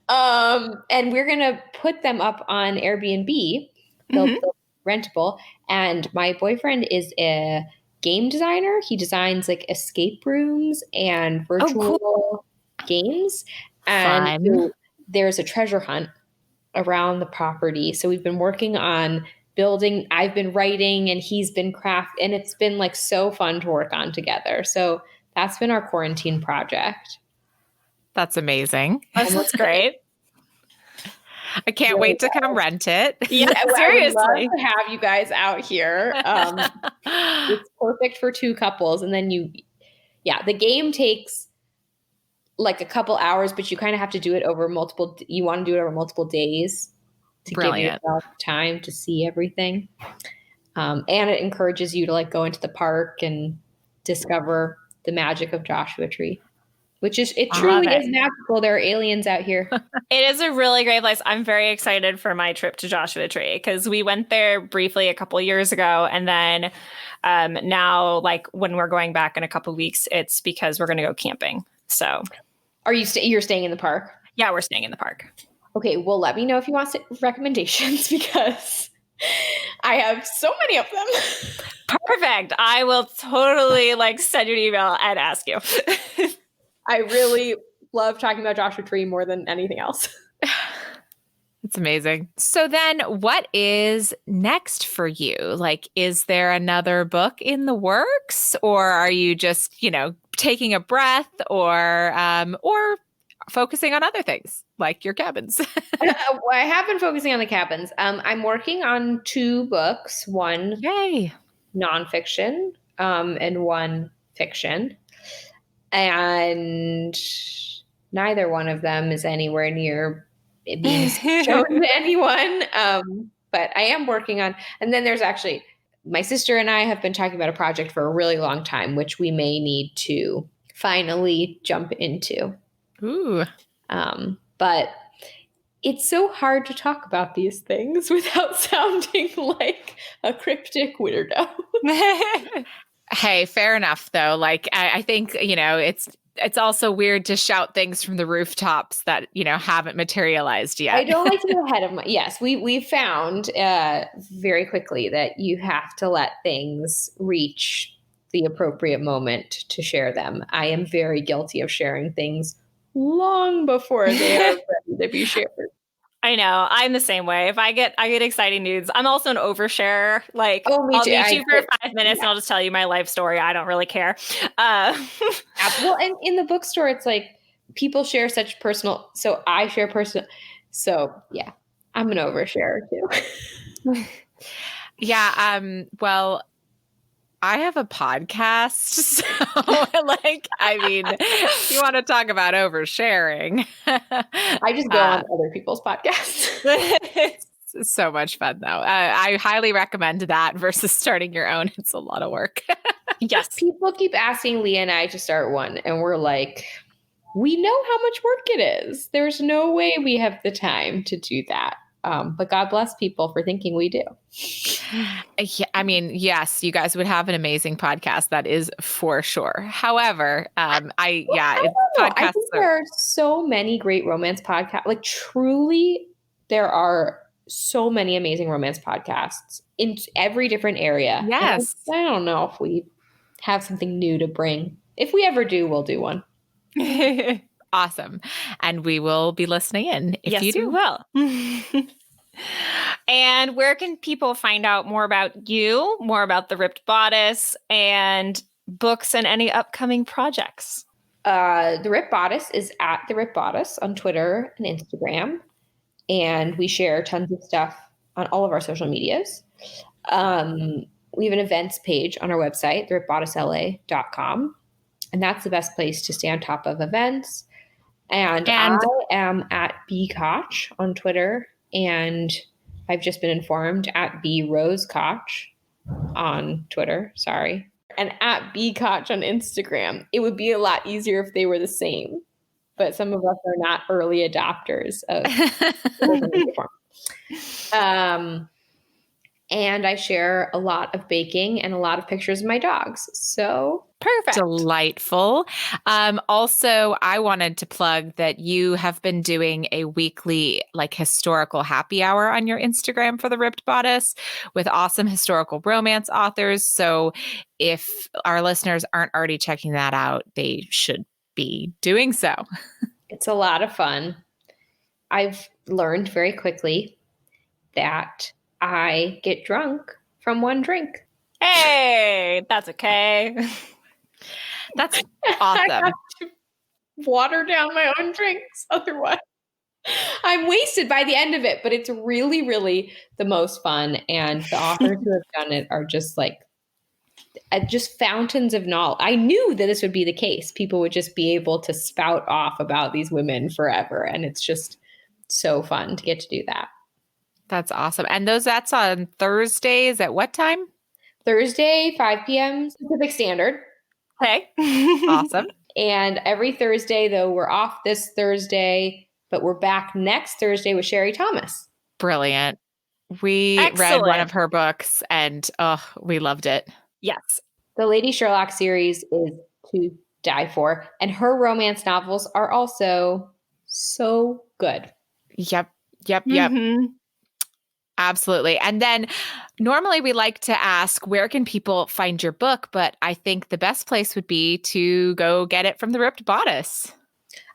And we're going to put them up on Airbnb. They'll be rentable. And my boyfriend is a game designer. He designs like escape rooms and virtual games. And so there's a treasure hunt around the property. So we've been working on building. I've been writing and he's been crafting. And it's been like so fun to work on together. So that's been our quarantine project. That's amazing. That's great. I can't wait to come rent it. Yeah, seriously. I would love to have you guys out here. It's perfect for two couples. And then the game takes like a couple hours, but you kind of have to do it over you want to do it over multiple days to Brilliant. give yourself time to see everything. And it encourages you to like go into the park and discover the magic of Joshua Tree, which is, it truly is magical. There are aliens out here. It is a really great place. I'm very excited for my trip to Joshua Tree because we went there briefly a couple years ago. And then now, like when we're going back in a couple weeks, it's because we're going to go camping. So are you're staying in the park? Yeah, we're staying in the park. Okay. Well, let me know if you want recommendations because I have so many of them. Perfect. I will totally like send you an email and ask you. I really love talking about Joshua Tree more than anything else. It's amazing. So then what is next for you? Like, is there another book in the works, or are you just, taking a breath or focusing on other things like your cabins? I have been focusing on the cabins. I'm working on 2 books, one Yay. nonfiction, and one fiction. And neither one of them is anywhere near it being shown to anyone. But I am working on, and then there's actually, my sister and I have been talking about a project for a really long time, which we may need to finally jump into. Ooh. But it's so hard to talk about these things without sounding like a cryptic weirdo. Hey, fair enough though. Like I think, it's also weird to shout things from the rooftops that, haven't materialized yet. I don't like to get ahead of yes, we found very quickly that you have to let things reach the appropriate moment to share them. I am very guilty of sharing things long before they are ready to be shared. I know. I'm the same way. If I get exciting news, I'm also an oversharer. Like, I'll meet you for 5 minutes and I'll just tell you my life story. I don't really care. Well, and in the bookstore, it's like people share such personal. So I share personal. So yeah, I'm an oversharer too. Yeah. Well, I have a podcast. So if you want to talk about oversharing. I just go on other people's podcasts. It's so much fun though. I highly recommend that versus starting your own. It's a lot of work. Yes. People keep asking Leah and I to start one, and we're like, we know how much work it is. There's no way we have the time to do that. But God bless people for thinking we do. Yeah, I mean, yes, you guys would have an amazing podcast. That is for sure. However, I think there are so many great romance podcasts. Like truly, there are so many amazing romance podcasts in every different area. Yes. I don't know if we have something new to bring. If we ever do, we'll do one. Awesome. And we will be listening in if you do. We will. And where can people find out more about you, more about the Ripped Bodice, and books and any upcoming projects? The Ripped Bodice is at the Ripped Bodice on Twitter and Instagram. And we share tons of stuff on all of our social medias. We have an events page on our website, therippedbodicela.com. And that's the best place to stay on top of events. And I am at Bea Koch on Twitter. And I've just been informed at Bea Rose Koch on Twitter. Sorry. And at Bea Koch on Instagram. It would be a lot easier if they were the same. But some of us are not early adopters of and I share a lot of baking and a lot of pictures of my dogs. So perfect. Delightful. Also, I wanted to plug that you have been doing a weekly historical happy hour on your Instagram for the Ripped Bodice with awesome historical romance authors. So if our listeners aren't already checking that out, they should be doing so. It's a lot of fun. I've learned very quickly that I get drunk from one drink. Hey, that's okay. That's awesome. I have to water down my own drinks. Otherwise, I'm wasted by the end of it. But it's really, really the most fun. And the authors who have done it are just just fountains of knowledge. I knew that this would be the case. People would just be able to spout off about these women forever. And it's just so fun to get to do that. That's awesome. And that's on Thursdays at what time? Thursday, 5 p.m. Pacific Standard. Okay. Awesome. And every Thursday, though, we're off this Thursday, but we're back next Thursday with Sherry Thomas. Brilliant. We read one of her books and we loved it. Yes. The Lady Sherlock series is to die for. And her romance novels are also so good. Yep. Mm-hmm. Absolutely. And then normally we like to ask, where can people find your book? But I think the best place would be to go get it from the Ripped Bodice.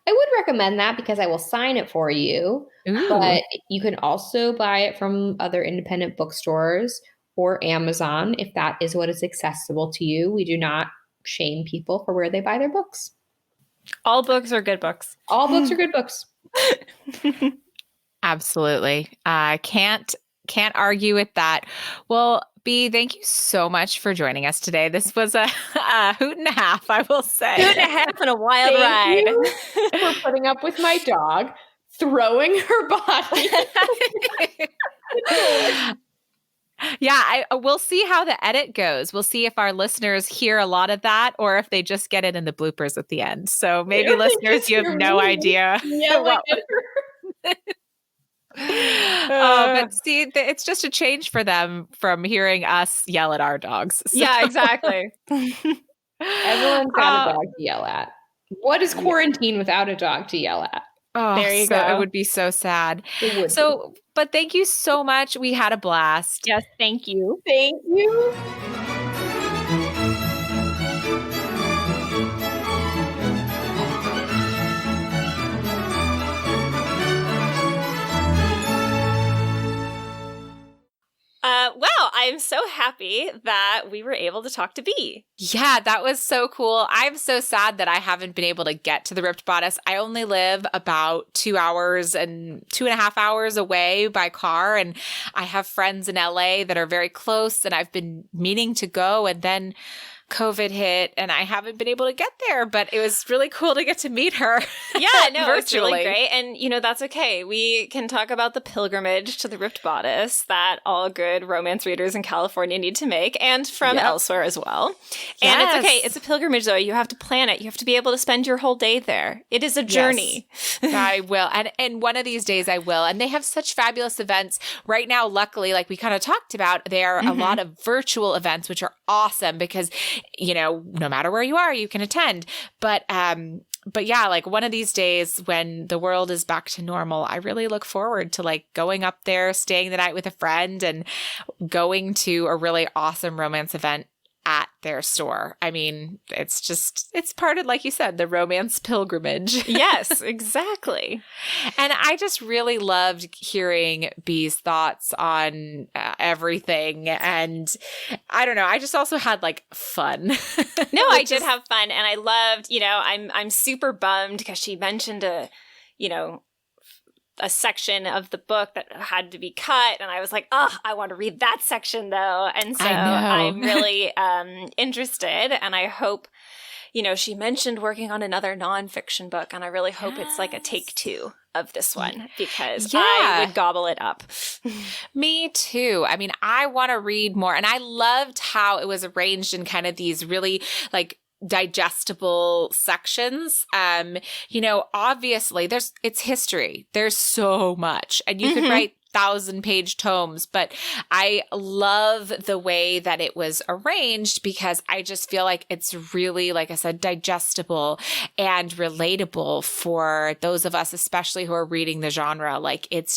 I would recommend that because I will sign it for you. Ooh. But you can also buy it from other independent bookstores or Amazon if that is what is accessible to you. We do not shame people for where they buy their books. All books are good books. All books are good books. Absolutely. Can't argue with that. Well, Bea, thank you so much for joining us today. This was a hoot and a half, I will say. Hoot and a half and a wild ride. Thank you for putting up with my dog throwing her body. Yeah, we'll see how the edit goes. We'll see if our listeners hear a lot of that or if they just get it in the bloopers at the end. So maybe listeners, you have no idea. But see, it's just a change for them from hearing us yell at our dogs. So. Yeah, exactly. Everyone's got a dog to yell at. What is quarantine without a dog to yell at? Oh, there you go. It would be so sad. It would be. But thank you so much. We had a blast. Yes, thank you. Thank you. Wow, I'm so happy that we were able to talk to Bea. Yeah, that was so cool. I'm so sad that I haven't been able to get to the Ripped Bodice. I only live about 2 hours and 2.5 hours away by car. And I have friends in LA that are very close and I've been meaning to go. And then COVID hit and I haven't been able to get there, but it was really cool to get to meet her. Yeah, no, it's really great. And, that's okay. We can talk about the pilgrimage to the Ripped Bodice that all good romance readers in California need to make and from elsewhere as well. And it's okay. It's a pilgrimage, though. You have to plan it. You have to be able to spend your whole day there. It is a journey. Yes, I will. And one of these days I will. And they have such fabulous events right now. Luckily, like we kind of talked about, there are a lot of virtual events, which are awesome because no matter where you are, you can attend. But yeah, like one of these days when the world is back to normal, I really look forward to like going up there, staying the night with a friend and going to a really awesome romance event at their store. I mean, it's part of, like you said, the romance pilgrimage. Yes, exactly. And I just really loved hearing Bea's thoughts on everything. And I don't know, I just also had like fun. No, I did have fun. And I loved, I'm super bummed because she mentioned a section of the book that had to be cut. And I was like, I want to read that section though. And so I'm really interested. And I hope, she mentioned working on another nonfiction book. And I really hope it's like a take 2 of this one because I would gobble it up. Me too. I mean, I want to read more. And I loved how it was arranged in kind of these really like digestible sections. Obviously it's history. There's so much and you could write 1,000-page tomes, but I love the way that it was arranged because I just feel like it's really, like I said, digestible and relatable for those of us, especially who are reading the genre. Like it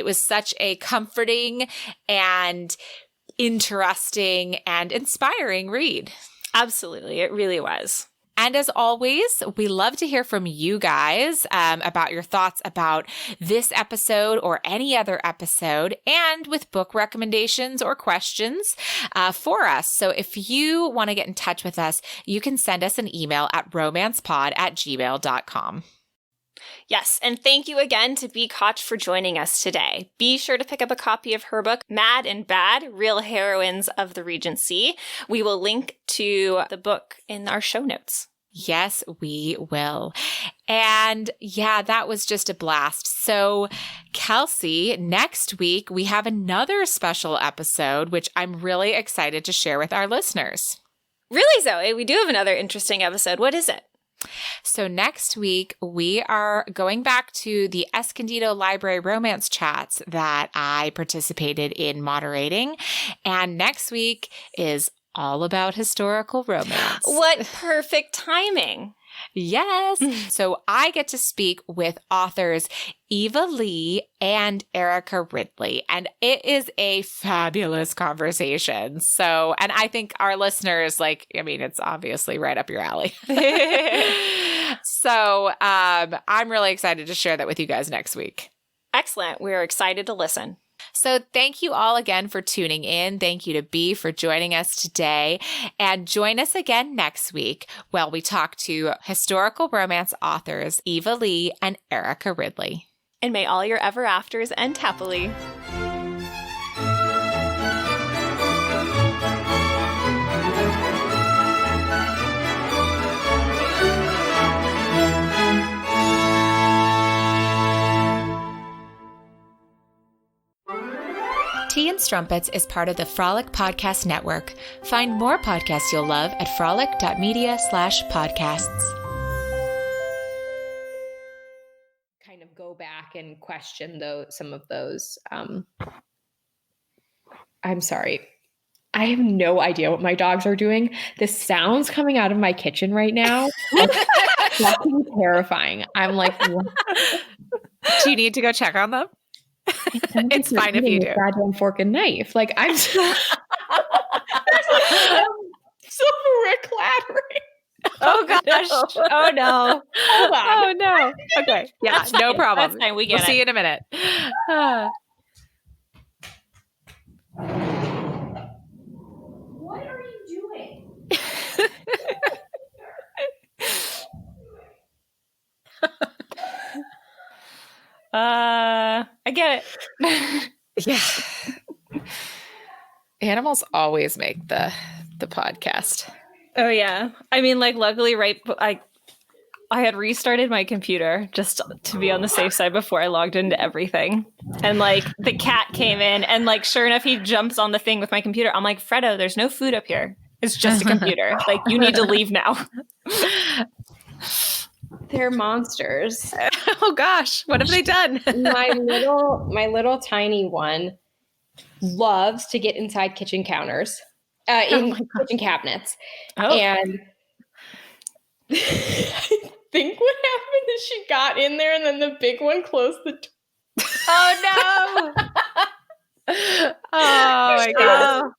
was such a comforting and interesting and inspiring read. Absolutely. It really was. And as always, we love to hear from you guys about your thoughts about this episode or any other episode and with book recommendations or questions for us. So if you want to get in touch with us, you can send us an email at romancepod@gmail.com. Yes, and thank you again to Bea Koch for joining us today. Be sure to pick up a copy of her book, Mad and Bad, Real Heroines of the Regency. We will link to the book in our show notes. Yes, we will. And yeah, that was just a blast. So, Kelsey, next week we have another special episode, which I'm really excited to share with our listeners. Really, Zoe? We do have another interesting episode. What is it? So next week, we are going back to the Escondido Library romance chats that I participated in moderating. And next week is all about historical romance. What perfect timing. Yes. So I get to speak with authors Eva Lee and Erica Ridley, and it is a fabulous conversation. So, and I think our listeners, it's obviously right up your alley. So I'm really excited to share that with you guys next week. Excellent. We're excited to listen. So thank you all again for tuning in. Thank you to Bea for joining us today. And join us again next week while we talk to historical romance authors Eva Lee and Erica Ridley. And may all your ever afters end happily. Tea and Strumpets is part of the Frolic Podcast Network. Find more podcasts you'll love at frolic.media/podcasts. Kind of go back and question some of those. I'm sorry. I have no idea what my dogs are doing. The sounds coming out of my kitchen right now are fucking terrifying. I'm like, what? Do you need to go check on them? It's fine if you do. Goddamn fork and knife. Like I'm so clattering. Oh gosh. Oh no. Hold on. Oh no. Okay. Yeah, That's fine. no problem. That's fine. We get We'll see you in a minute. What are you doing? I get it. Yeah. Animals always make the podcast. Oh yeah. I mean, luckily, I had restarted my computer just to be on the safe side before I logged into everything. And the cat came in and sure enough, he jumps on the thing with my computer. I'm like, Fredo, there's no food up here. It's just a computer. You need to leave now. They're monsters. Oh gosh, what have they done? my little tiny one loves to get inside kitchen counters, kitchen cabinets. Oh. And I think what happened is she got in there and then the big one closed the door. Oh no. Oh my god.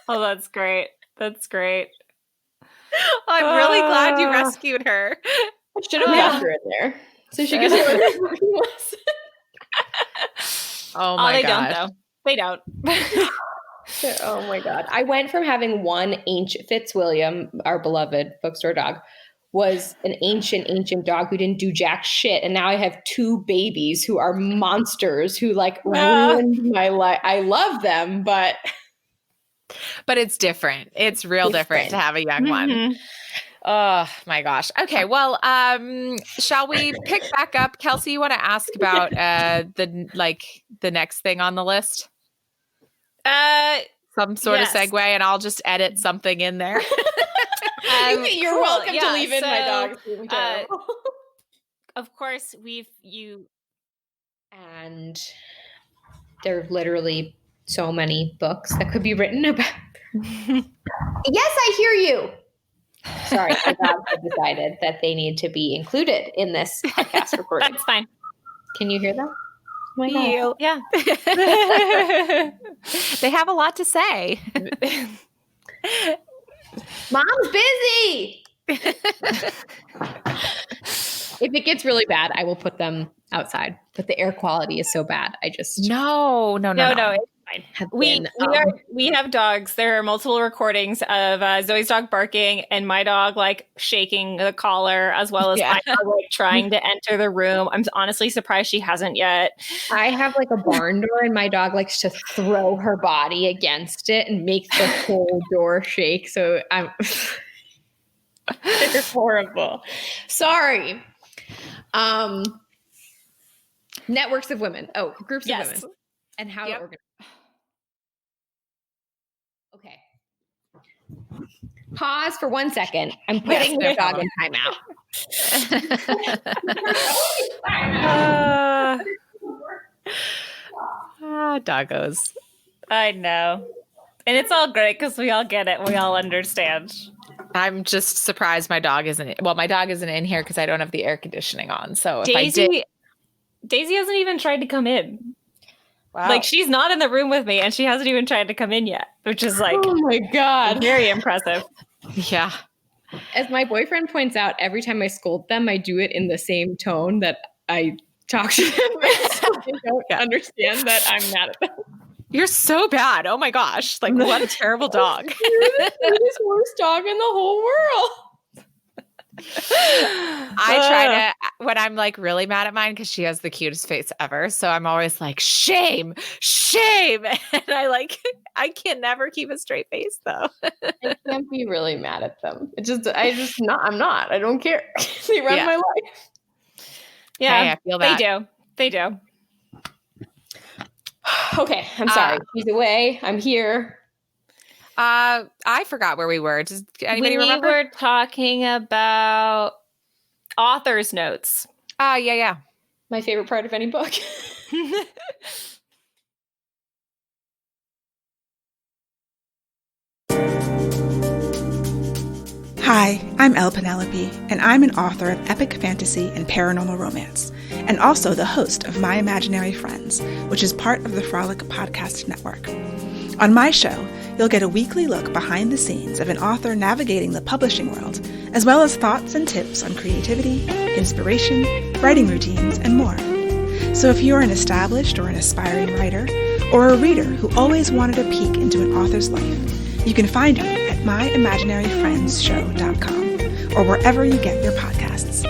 Oh, that's great. That's great. I'm really glad you rescued her. I should have left her in there so she could learn a cooking lesson. Oh my god. They don't though. They don't. Oh my god. I went from having one ancient Fitzwilliam, our beloved bookstore dog, was an ancient dog who didn't do jack shit. And now I have two babies who are monsters who ruined my life. I love them, but it's different. It's different to have a young one. Oh my gosh. Okay. Well, shall we pick back up? Kelsey, you want to ask about the next thing on the list? Some sort of segue, and I'll just edit something in there. You're cool. welcome to leave in my dog's room. Of course, and there are literally so many books that could be written about. Yes, I hear you. Sorry, my dogs have decided that they need to be included in this podcast recording. That's fine. Can you hear them? Oh my God. Yeah. They have a lot to say. Mom's busy. If it gets really bad, I will put them outside. But the air quality is so bad. I just No. It's We have dogs. There are multiple recordings of Zoe's dog barking and my dog like shaking the collar, as well as my dog like trying to enter the room. I'm honestly surprised she hasn't yet. I have like a barn door, and my dog likes to throw her body against it and make the whole door shake. So they're horrible. Sorry. Networks of women. Oh, groups of women. And how to organize. Okay. Pause for 1 second. I'm putting the dog in timeout. Doggos. I know. And it's all great because we all get it. We all understand. I'm just surprised my dog isn't. Well, my dog isn't in here because I don't have the air conditioning on. So Daisy hasn't even tried to come in. Wow. Like, she's not in the room with me, and she hasn't even tried to come in yet, which is like, oh my God, very impressive. Yeah. As my boyfriend points out, every time I scold them, I do it in the same tone that I talk to them. So they don't understand that I'm mad at them. You're so bad. Oh my gosh. Like, what a terrible dog. You're the worst dog in the whole world. I try to, when I'm like really mad at mine, because she has the cutest face ever. So I'm always like, shame. And I can never keep a straight face though. I can't be really mad at them. I'm not. I don't care. They run my life. Yeah, hey, I feel that. They do. Okay. I'm sorry. She's away. I'm here. I forgot where we were. Does anybody remember? We were talking about author's notes. Yeah. My favorite part of any book. Hi, I'm Elle Penelope, and I'm an author of epic fantasy and paranormal romance, and also the host of My Imaginary Friends, which is part of the Frolic Podcast Network. On my show, you'll get a weekly look behind the scenes of an author navigating the publishing world, as well as thoughts and tips on creativity, inspiration, writing routines, and more. So if you're an established or an aspiring writer, or a reader who always wanted a peek into an author's life, you can find me at myimaginaryfriendsshow.com or wherever you get your podcasts.